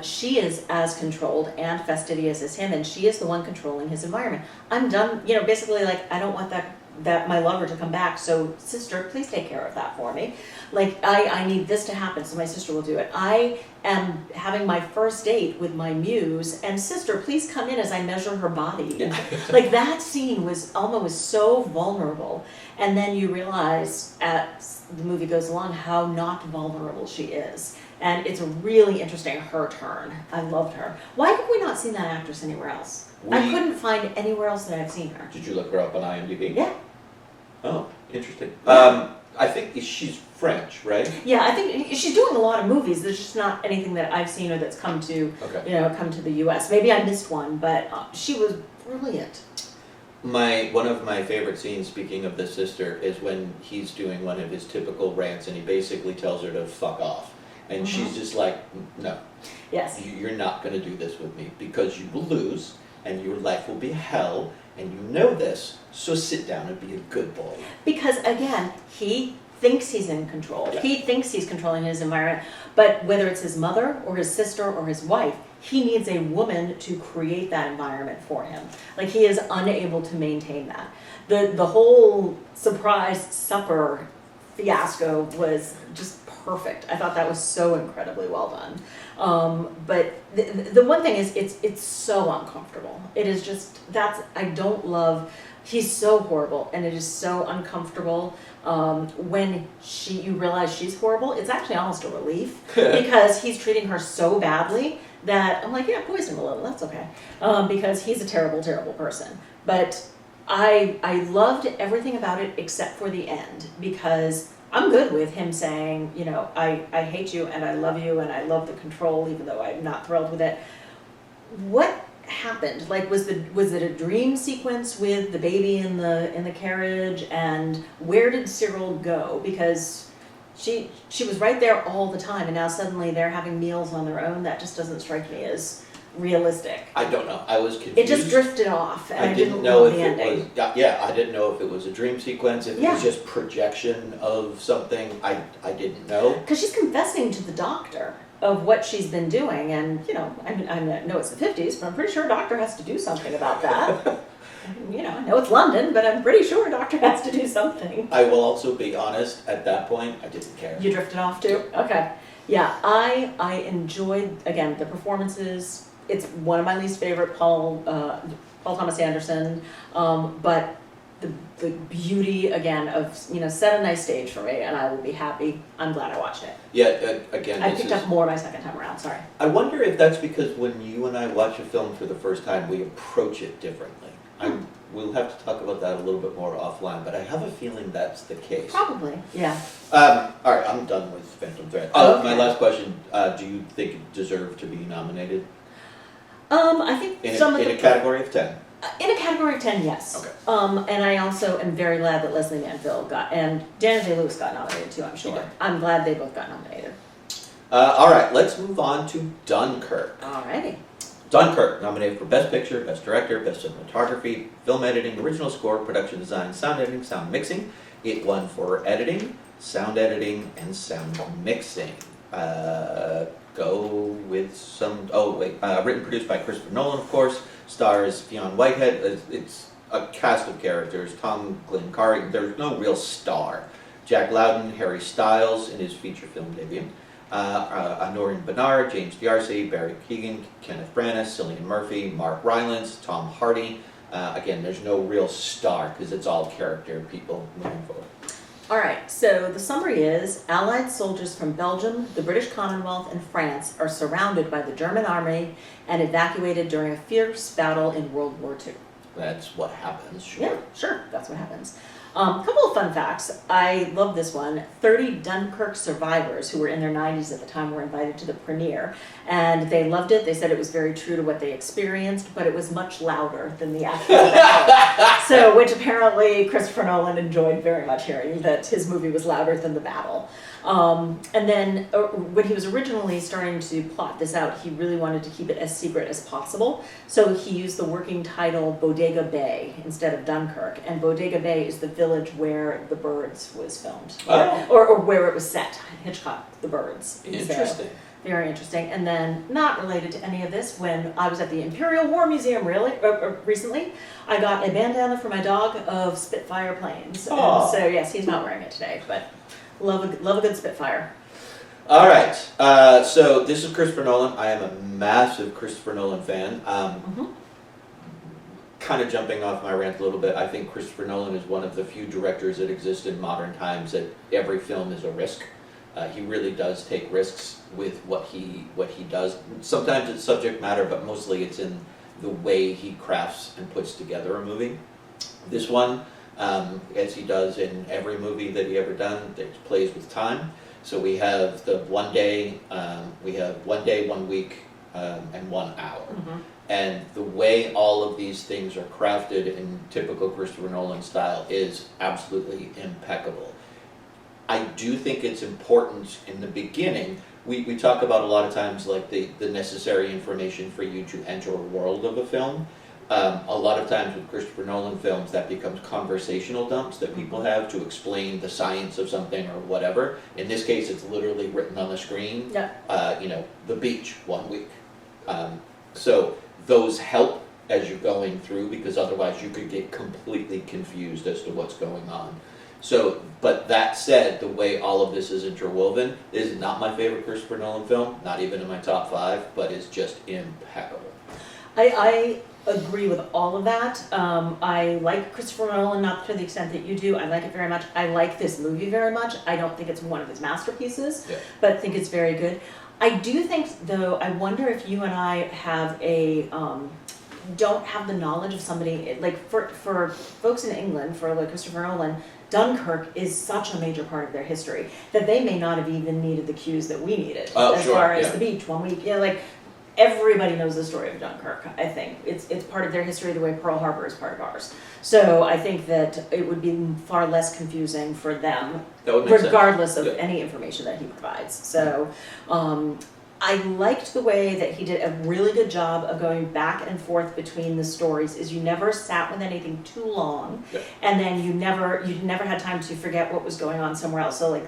She is as controlled and fastidious as him, and she is the one controlling his environment. I'm done, basically, like, I don't want that my lover to come back, so sister, please take care of that for me. Like, I need this to happen, so my sister will do it. I am having my first date with my muse, and sister, please come in as I measure her body. Yeah. Like, that scene Alma was so vulnerable, and then you realize as the movie goes along how not vulnerable she is. And it's really interesting, her turn. I loved her. Why have we not seen that actress anywhere else? I couldn't find anywhere else that I've seen her. Did you look her up on IMDb? Yeah. Oh, interesting. Yeah. I think she's French, right? Yeah, I think she's doing a lot of movies. There's just not anything that I've seen or that's come to, Okay. come to the U.S. Maybe I missed one, but she was brilliant. One of my favorite scenes, speaking of the sister, is when he's doing one of his typical rants, and he basically tells her to fuck off. And she's just like, no, Yes. you're not going to do this with me, because you will lose, and your life will be hell, and you know this, so sit down and be a good boy. Because, again, he thinks he's in control. Yeah. He thinks he's controlling his environment. But whether it's his mother or his sister or his wife, he needs a woman to create that environment for him. Like, he is unable to maintain that. The whole surprise supper fiasco was just perfect. I thought that was so incredibly well done. But the one thing is, it's so uncomfortable. It is just, I don't love, he's so horrible, and it is so uncomfortable. When you realize she's horrible, it's actually almost a relief because he's treating her so badly that I'm like, yeah, poison him a little, that's okay. Because he's a terrible, terrible person. But I loved everything about it except for the end, because I'm good with him saying, you know, I hate you and I love you and I love the control, even though I'm not thrilled with it. What happened? Like, was it a dream sequence with the baby in the carriage, and where did Cyril go? Because she was right there all the time, and now suddenly they're having meals on their own. That just doesn't strike me as realistic. I don't know. I was confused. It just drifted off, and I didn't know love if the it ending. was. Yeah, I didn't know if it was a dream sequence. If it was just projection of something, I didn't know. Because she's confessing to the doctor of what she's been doing, and you know, I mean, I know it's the 50s, but I'm pretty sure a doctor has to do something about that. You know, I know it's London, but I'm pretty sure a doctor has to do something. I will also be honest, at that point, I didn't care. You drifted off too? Okay. Yeah, I enjoyed, again, the performances. It's one of my least favorite Paul Thomas Anderson, but the beauty, again, of, you know, set a nice stage for me and I will be happy. I'm glad I watched it. Yeah, again, I picked up more my second time around, sorry. I wonder if that's because when you and I watch a film for the first time, we approach it differently. We'll have to talk about that a little bit more offline, but I have a feeling that's the case. Probably, yeah. All right, I'm done with Phantom Thread. Okay. My last question, do you think it deserved to be nominated? I think In some a of the... category of 10? In a category of 10, yes. Okay. And I also am very glad that Leslie Manville and Daniel Day-Lewis got nominated too, I'm sure. Yeah. I'm glad they both got nominated. All right, let's move on to Dunkirk. Alrighty. Dunkirk, nominated for Best Picture, Best Director, Best Cinematography, Film Editing, Original Score, Production Design, Sound Editing, Sound Mixing. It won for Editing, Sound Editing, and Sound Mixing. Go with some... written, produced by Christopher Nolan, of course. Stars Fionn Whitehead. It's a cast of characters. Tom Glencairn. There's no real star. Jack Lowden, Harry Styles in his feature film debut. Anorin Bernard, James D'Arcy, Barry Keoghan, Kenneth Branagh, Cillian Murphy, Mark Rylance, Tom Hardy. Again, there's no real star because it's all character people moving forward. Alright, so the summary is, Allied soldiers from Belgium, the British Commonwealth, and France are surrounded by the German army and evacuated during a fierce battle in World War II. That's what happens, sure. Yeah, sure, that's what happens. A couple of fun facts. I love this one. 30 Dunkirk survivors who were in their 90s at the time were invited to the premiere, and they loved it. They said it was very true to what they experienced, but it was much louder than the actual battle. So, which apparently Christopher Nolan enjoyed very much, hearing that his movie was louder than the battle. And then when he was originally starting to plot this out, he really wanted to keep it as secret as possible. So he used the working title Bodega Bay instead of Dunkirk. And Bodega Bay is the village where The Birds was filmed. Oh. Or where it was set. Hitchcock, The Birds. Interesting. So, very interesting. And then, not related to any of this, when I was at the Imperial War Museum recently, I got a bandana for my dog of Spitfire planes. And so yes, he's not wearing it today, but love a good Spitfire. All right, so this is Christopher Nolan. I am a massive Christopher Nolan fan. Kind of jumping off my rant a little bit, I think Christopher Nolan is one of the few directors that exist in modern times that every film is a risk. He really does take risks with what he does. Sometimes it's subject matter, but mostly it's in the way he crafts and puts together a movie. This one, as he does in every movie that he ever done, it plays with time. So we have the 1 day, 1 week, and 1 hour. And the way all of these things are crafted in typical Christopher Nolan style is absolutely impeccable. I do think it's important in the beginning. We talk about a lot of times like the necessary information for you to enter a world of a film. A lot of times with Christopher Nolan films that becomes conversational dumps that people have to explain the science of something or whatever. In this case, it's literally written on the screen. Yeah. The beach, 1 week. So those help as you're going through, because otherwise you could get completely confused as to what's going on. So, but that said, the way all of this is interwoven, this is not my favorite Christopher Nolan film, not even in my top 5, but is just impeccable. I agree with all of that. I like Christopher Nolan, not to the extent that you do. I like it very much. I like this movie very much. I don't think it's one of his masterpieces, but think it's very good. I do think, though, I wonder if you and I have don't have the knowledge of somebody, like for folks in England, for like Christopher Nolan, Dunkirk is such a major part of their history that they may not have even needed the cues that we needed as far as the beach one week. Yeah, like everybody knows the story of Dunkirk. I think it's part of their history the way Pearl Harbor is part of ours. So I think that it would be far less confusing for them, regardless of any information that he provides. So. I liked the way that he did a really good job of going back and forth between the stories. Is you never sat with anything too long, and then you never had time to forget what was going on somewhere else. So like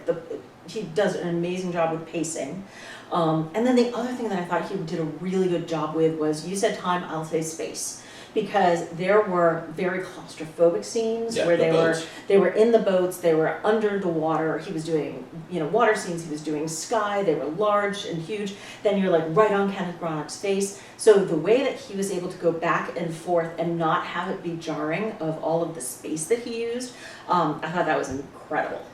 he does an amazing job with pacing. And then the other thing that I thought he did a really good job with was, you said time, I'll say space. Because there were very claustrophobic scenes where they were in the boats, they were under the water. He was doing, water scenes. He was doing sky. They were large and huge. Then you're like right on Kenneth Branagh's face. So the way that he was able to go back and forth and not have it be jarring of all of the space that he used, I thought that was incredible.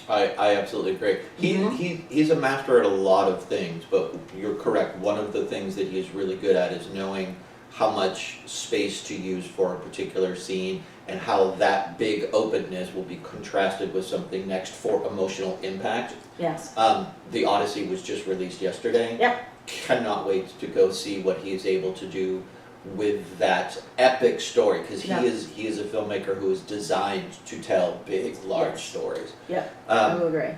I absolutely agree. He's a master at a lot of things, but you're correct. One of the things that he's really good at is knowing how much space to use for a particular scene and how that big openness will be contrasted with something next for emotional impact. Yes. The Odyssey was just released yesterday. Yep. Cannot wait to go see what he is able to do with that epic story, because he is a filmmaker who is designed to tell big, large stories. Yeah, I will agree.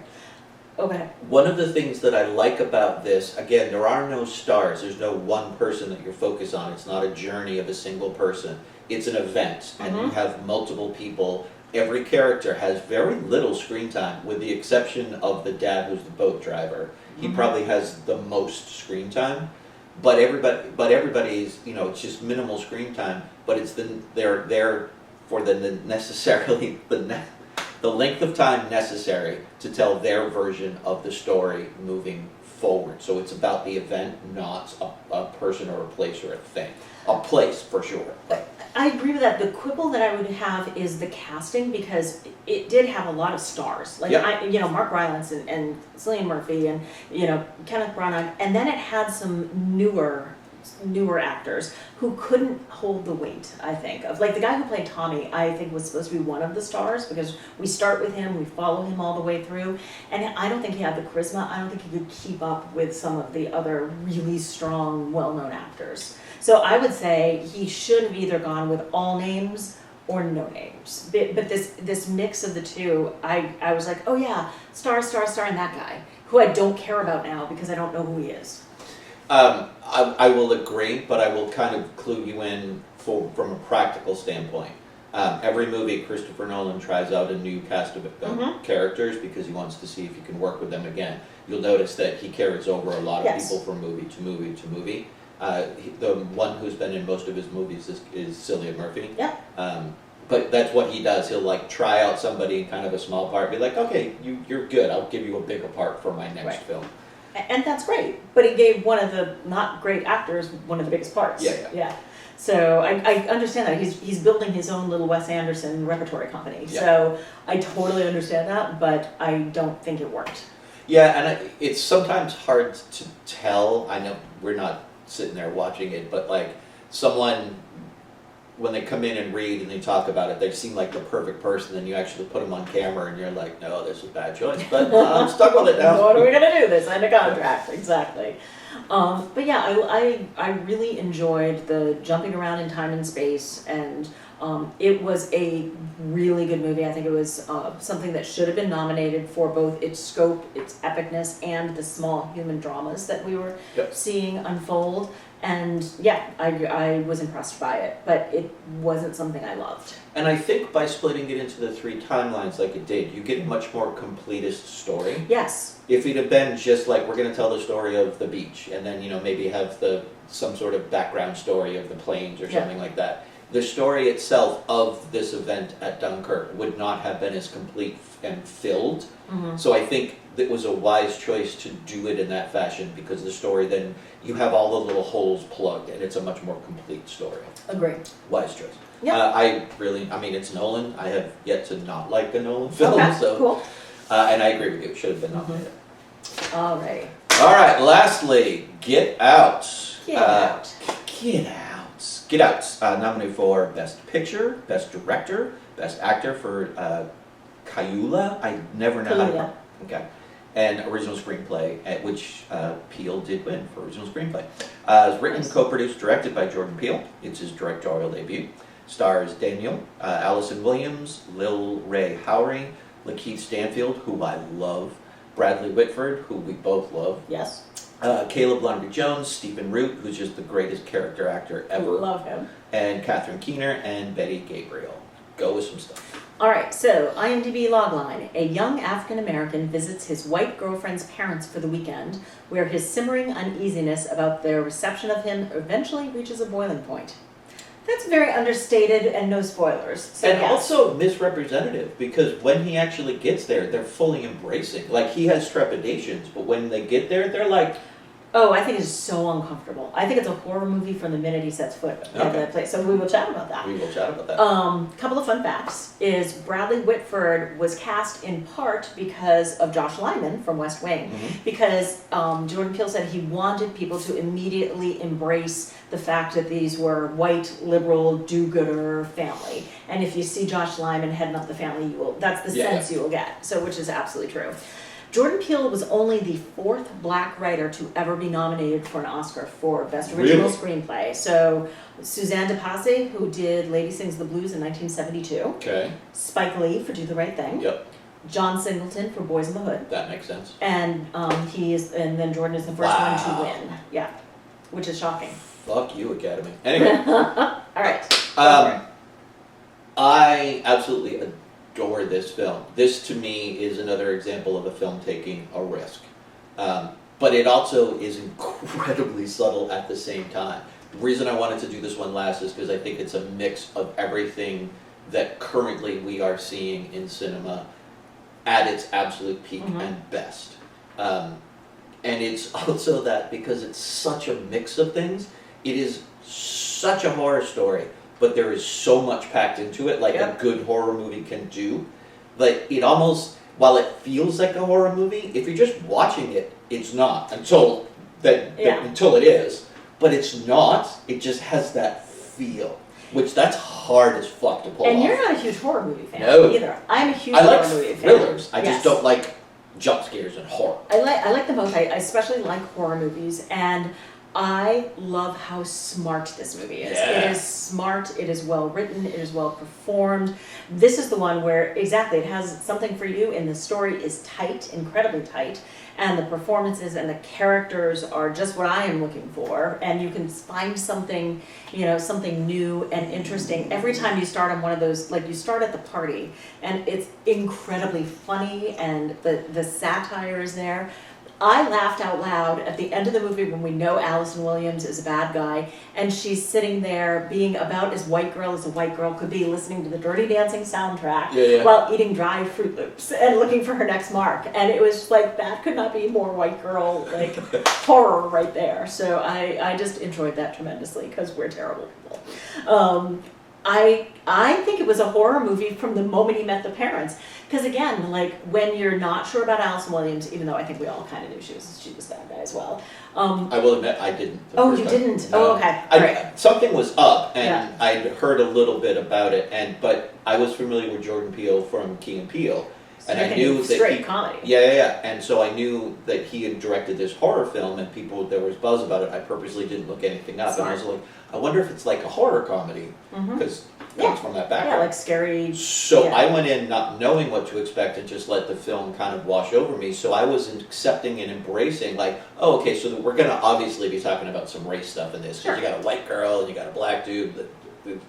Okay. One of the things that I like about this, again, there are no stars. There's no one person that you're focused on. It's not a journey of a single person. It's an event, and you have multiple people. Every character has very little screen time, with the exception of the dad who's the boat driver. He probably has the most screen time. But everybody's, it's just minimal screen time, but it's they're there for the length of time necessary to tell their version of the story moving forward. So it's about the event, not a person or a place or a thing. A place, for sure. I agree with that. The quibble that I would have is the casting, because it did have a lot of stars. Like, Mark Rylance and Cillian Murphy and, Kenneth Branagh. And then it had some newer actors who couldn't hold the weight, I think. Of like the guy who played Tommy, I think was supposed to be one of the stars, because we start with him, we follow him all the way through, and I don't think he had the charisma. I don't think he could keep up with some of the other really strong, well-known actors. So I would say he should have either gone with all names or no names. But this mix of the two, I was like, oh yeah, star, and that guy, who I don't care about now because I don't know who he is. I will agree, but I will kind of clue you in from a practical standpoint. Every movie, Christopher Nolan tries out a new cast of characters because he wants to see if he can work with them again. You'll notice that he carries over a lot of people from movie to movie to movie. The one who's been in most of his movies is Cillian Murphy. Yeah. But that's what he does. He'll like try out somebody in kind of a small part, be like, okay, you're good. I'll give you a bigger part for my next film. And that's great. But he gave one of the not great actors one of the biggest parts. Yeah. So I understand that. He's building his own little Wes Anderson repertory company. Yeah. So I totally understand that, but I don't think it worked. Yeah, and it's sometimes hard to tell. I know we're not sitting there watching it, but like someone, when they come in and read and they talk about it, they seem like the perfect person, and you actually put them on camera and you're like, no, this is a bad choice, but I'm stuck with it now. What are we going to do? This sign a contract. Exactly. But yeah, I really enjoyed the jumping around in time and space, and it was a really good movie. I think it was something that should have been nominated for both its scope, its epicness, and the small human dramas that we were seeing unfold. And yeah, I was impressed by it, but it wasn't something I loved. And I think by splitting it into the 3 timelines like it did, you get a much more completist story. Yes. If it had been just like, we're going to tell the story of the beach, and then maybe have some sort of background story of the planes or something like that, the story itself of this event at Dunkirk would not have been as complete and filled. So I think it was a wise choice to do it in that fashion, because the story then, you have all the little holes plugged and it's a much more complete story. Agree. Wise choice. Yep. I mean, it's Nolan. I have yet to not like a Nolan film. Okay, So, cool. and I agree with you, it should have been nominated. Alrighty. All right, lastly, Get Out. Get Out. Get Out. Get Out. Nominated for Best Picture, Best Director, Best Actor for Kayula. I never know how to. Kaluuya. Okay. And Original Screenplay, at which Peele did win for Original Screenplay. It's written, Nice. co-produced, directed by Jordan Peele. It's his directorial debut. Stars Daniel, Allison Williams, Lil Ray Howery, Lakeith Stanfield, who I love, Bradley Whitford, who we both love, Yes. Caleb Lundgren Jones, Stephen Root, who's just the greatest character actor ever, Love him. and Catherine Keener and Betty Gabriel. Go with some stuff. Alright, so IMDb logline. A young African American visits his white girlfriend's parents for the weekend, where his simmering uneasiness about their reception of him eventually reaches a boiling point. That's very understated and no spoilers. So And yes. also misrepresentative, because when he actually gets there, they're fully embracing. Like, he has trepidations, but when they get there, they're like, Oh, I think it's so uncomfortable. I think it's a horror movie from the minute he sets foot in Okay. that place. So we will chat about that. we will chat about that. Couple of fun facts is Bradley Whitford was cast in part because of Josh Lyman from West Wing, because Jordan Peele said he wanted people to immediately embrace the fact that these were white, liberal, do-gooder family. And if you see Josh Lyman heading up the family, you will. That's the sense you will get. So, which is absolutely true. Jordan Peele was only the 4th black writer to ever be nominated for an Oscar for Best Original Screenplay. So Suzanne DePasse, who did Lady Sings the Blues in 1972. Okay. Spike Lee for Do the Right Thing. Yep. John Singleton for Boys in the Hood. That makes sense. And and then Jordan is the first one to win. Yeah, which is shocking. Fuck you, Academy. Anyway. All right. I absolutely adore this film. This, to me, is another example of a film taking a risk. But it also is incredibly subtle at the same time. The reason I wanted to do this one last is because I think it's a mix of everything that currently we are seeing in cinema at its absolute peak and best. And it's also that because it's such a mix of things, it is such a horror story, but there is so much packed into it, like a good horror movie can do. Like, it almost, while it feels like a horror movie, if you're just watching it, it's not until until it is. But it's not. It just has that feel, which that's hard as fuck to pull off. And you're not a huge horror movie fan either. I'm a huge I like horror movie fan. thrillers. I Yes. just don't like jump scares and horror. I like them both. I especially like horror movies, and I love how smart this movie is. Yeah. It is smart, it is well written, it is well performed. This is the one where, exactly, it has something for you, and the story is tight, incredibly tight, and the performances and the characters are just what I am looking for, and you can find something, something new and interesting every time you start on one of those, like you start at the party, and it's incredibly funny, and the satire is there. I laughed out loud at the end of the movie when we know Allison Williams is a bad guy, and she's sitting there being about as white girl as a white girl could be, listening to the Dirty Dancing soundtrack while eating dry Fruit Loops and looking for her next mark. And it was like, that could not be more white girl, like, horror right there. So I just enjoyed that tremendously, because we're terrible people. I think it was a horror movie from the moment he met the parents. Because again, like, when you're not sure about Allison Williams, even though I think we all kind of knew she was that guy as well. I will admit, I didn't. Oh, you didn't? Oh, okay. Right. Something was up, and I'd heard a little bit about it, but I was familiar with Jordan Peele from Key and Peele. So and I knew that straight comedy. Yeah. And so I knew that he had directed this horror film, and there was buzz about it. I purposely didn't look anything up, and I was like, I wonder if it's like a horror comedy, because it comes from that background. Yeah, like scary. So I went in not knowing what to expect and just let the film kind of wash over me. So I was accepting and embracing, like, oh, okay, so we're going to obviously be talking about some race stuff in this. Because you got a white girl and you got a black dude.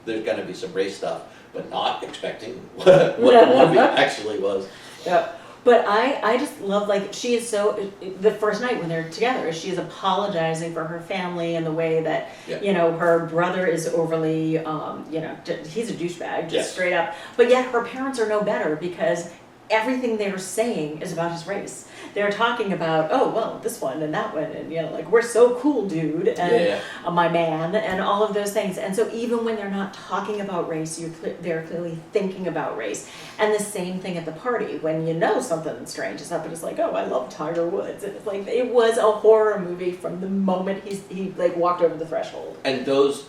There's going to be some race stuff, but not expecting what the movie actually was. Yeah. But I just love, like, she is so, the first night when they're together, she is apologizing for her family and the way that, Yeah. you know, her brother is overly, he's a douchebag, just Yes. straight up. But yet her parents are no better because everything they're saying is about his race. They're talking about, oh, well, this one and that one, and, you know, like, we're so cool, dude, and my man, and all of those things. And so even when they're not talking about race, they're clearly thinking about race. And the same thing at the party, when you know something strange is up, and it's like, oh, I love Tiger Woods. And it's like, it was a horror movie from the moment he like walked over the threshold. And those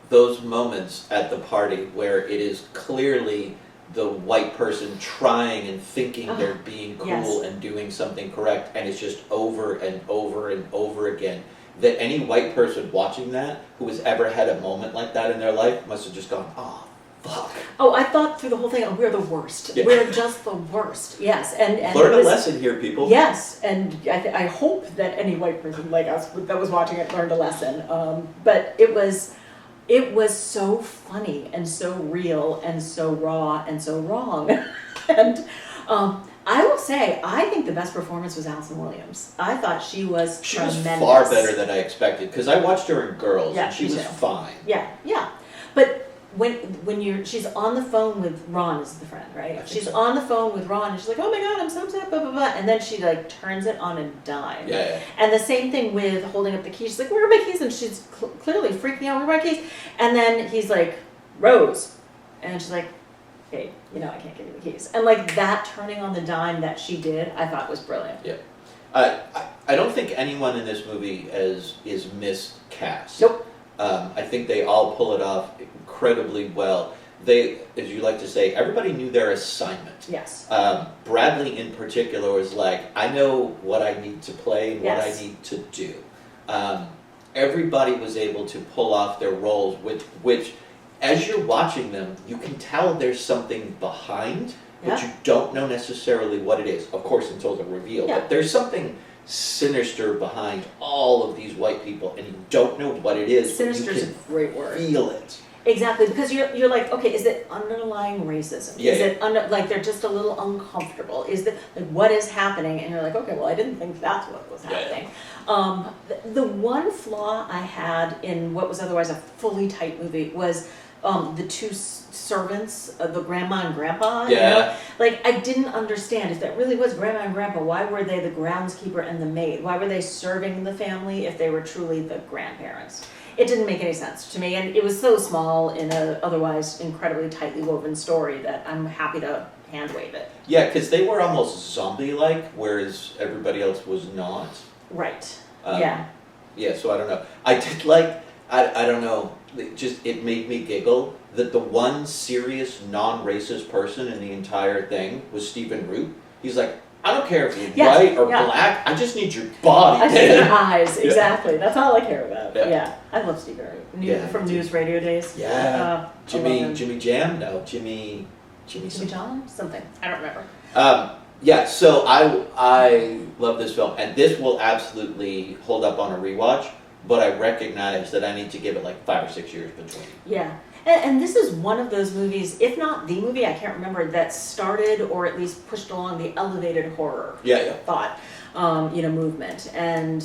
those moments at the party where it is clearly the white person trying and thinking they're being cool yes. and doing something correct, and it's just over and over and over again. That any white person watching that who has ever had a moment like that in their life must have just gone, oh, fuck. Oh, I thought through the whole thing, oh, we're the worst. Yeah. We're just the worst. Yes, and Learn it was, a lesson here, people. Yes, and I hope that any white person like us that was watching it learned a lesson. But it was so funny and so real and so raw and so wrong. And I will say, I think the best performance was Allison Williams. I thought she was tremendous. Was far better than I expected, because I watched her in Girls, and she was fine. Yeah, yeah. But when she's on the phone with Ron, is the friend, right? She's on the phone with Ron, and she's like, oh my god, I'm so upset, blah, blah, blah. And then she, like, turns it on a dime. Yeah. And the same thing with holding up the keys. She's like, where are my keys? And she's clearly freaking out, where are my keys? And then he's like, Rose. And she's like, hey, you know I can't give you the keys. And, like, that turning on the dime that she did, I thought was brilliant. Yeah. I don't think anyone in this movie is miscast. Nope. I think they all pull it off incredibly well. They, as you like to say, everybody knew their assignment. Yes. Bradley in particular was like, I know what I need to play and what I need to do. Everybody was able to pull off their roles, which as you're watching them, you can tell there's something behind, but you don't know necessarily what it is, of course, until the reveal. Yeah. But there's something sinister behind all of these white people, and you don't know what it is. Sinister is a great word. Feel it. Exactly, because you're like, okay, is it underlying racism? Yeah, is it like they're just a little uncomfortable? Is that like what is happening? And you're like, okay, well, I didn't think that's what was happening. The one flaw I had in what was otherwise a fully tight movie was the two servants, the grandma and grandpa. Yeah. You know? Like, I didn't understand if that really was grandma and grandpa. Why were they the groundskeeper and the maid? Why were they serving the family if they were truly the grandparents? It didn't make any sense to me, and it was so small in a otherwise incredibly tightly woven story that I'm happy to hand wave it. Yeah, because they were almost zombie-like, whereas everybody else was not. Right. Yeah, so I don't know. I did like, I don't know, it made me giggle that the one serious non-racist person in the entire thing was Stephen Root. He's like, I don't care if you're white or black, I just need your body. I just need your eyes, exactly. That's all I care about. Yeah. Yeah. I love Stephen Root. From News Radio days. Yeah. Jimmy Jam? No, Jimmy John? Something. I don't remember. So I love this film, and this will absolutely hold up on a rewatch, but I recognize that I need to give it like 5 or 6 years between. Yeah. And this is one of those movies, if not the movie, I can't remember, that started or at least pushed along the elevated horror thought, movement. And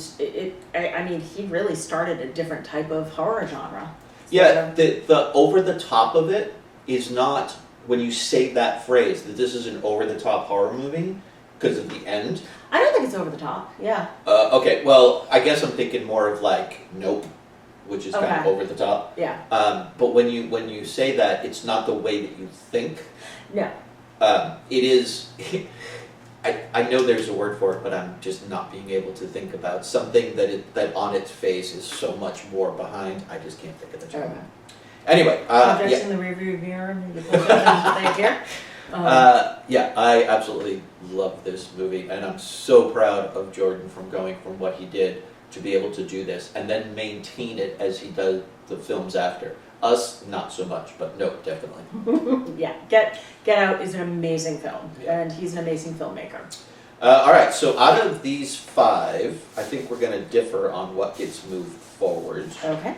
I mean, he really started a different type of horror genre. Yeah, the over the top of it is not, when you say that phrase, that this is an over the top horror movie, because of the end. I don't think it's over the top, yeah. Okay, well, I guess I'm thinking more of like Nope, which is kind of over the top. Yeah. But when you say that, it's not the way that you think. No. It is. I know there's a word for it, but I'm just not being able to think about something that on its face is so much more behind. I just can't think of the term. Okay. Anyway, Objects in the rearview mirror, and you pull them and they appear. I absolutely love this movie, and I'm so proud of Jordan from going from what he did to be able to do this and then maintain it as he does the films after. Us, not so much, but no, definitely. Yeah, Get Out is an amazing film, and he's an amazing filmmaker. All right, so out of these 5, I think we're going to differ on what gets moved forward. Okay.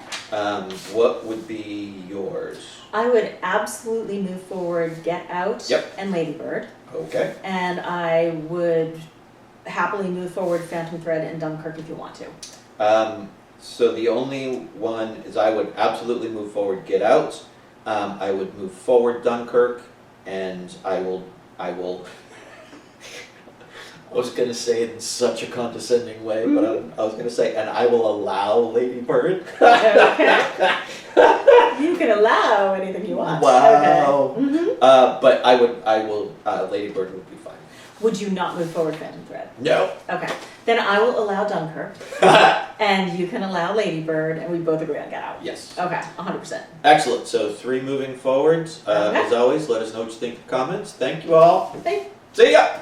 What would be yours? I would absolutely move forward Get Out Yep. and Ladybird. Okay. And I would happily move forward Phantom Thread and Dunkirk if you want to. So the only one is I would absolutely move forward Get Out. I would move forward Dunkirk, and I will. I was going to say it in such a condescending way, but I was going to say, and I will allow Ladybird. Okay. You can allow anything you want. Wow. Okay. But I will, Ladybird would be fine. Would you not move forward Phantom Thread? No. Okay. Then I will allow Dunkirk, and you can allow Ladybird, and we both agree on Get Out. Yes. Okay, 100%. Excellent. So 3 moving forward. Okay. As always, let us know what you think in the comments. Thank you all. Thank See ya.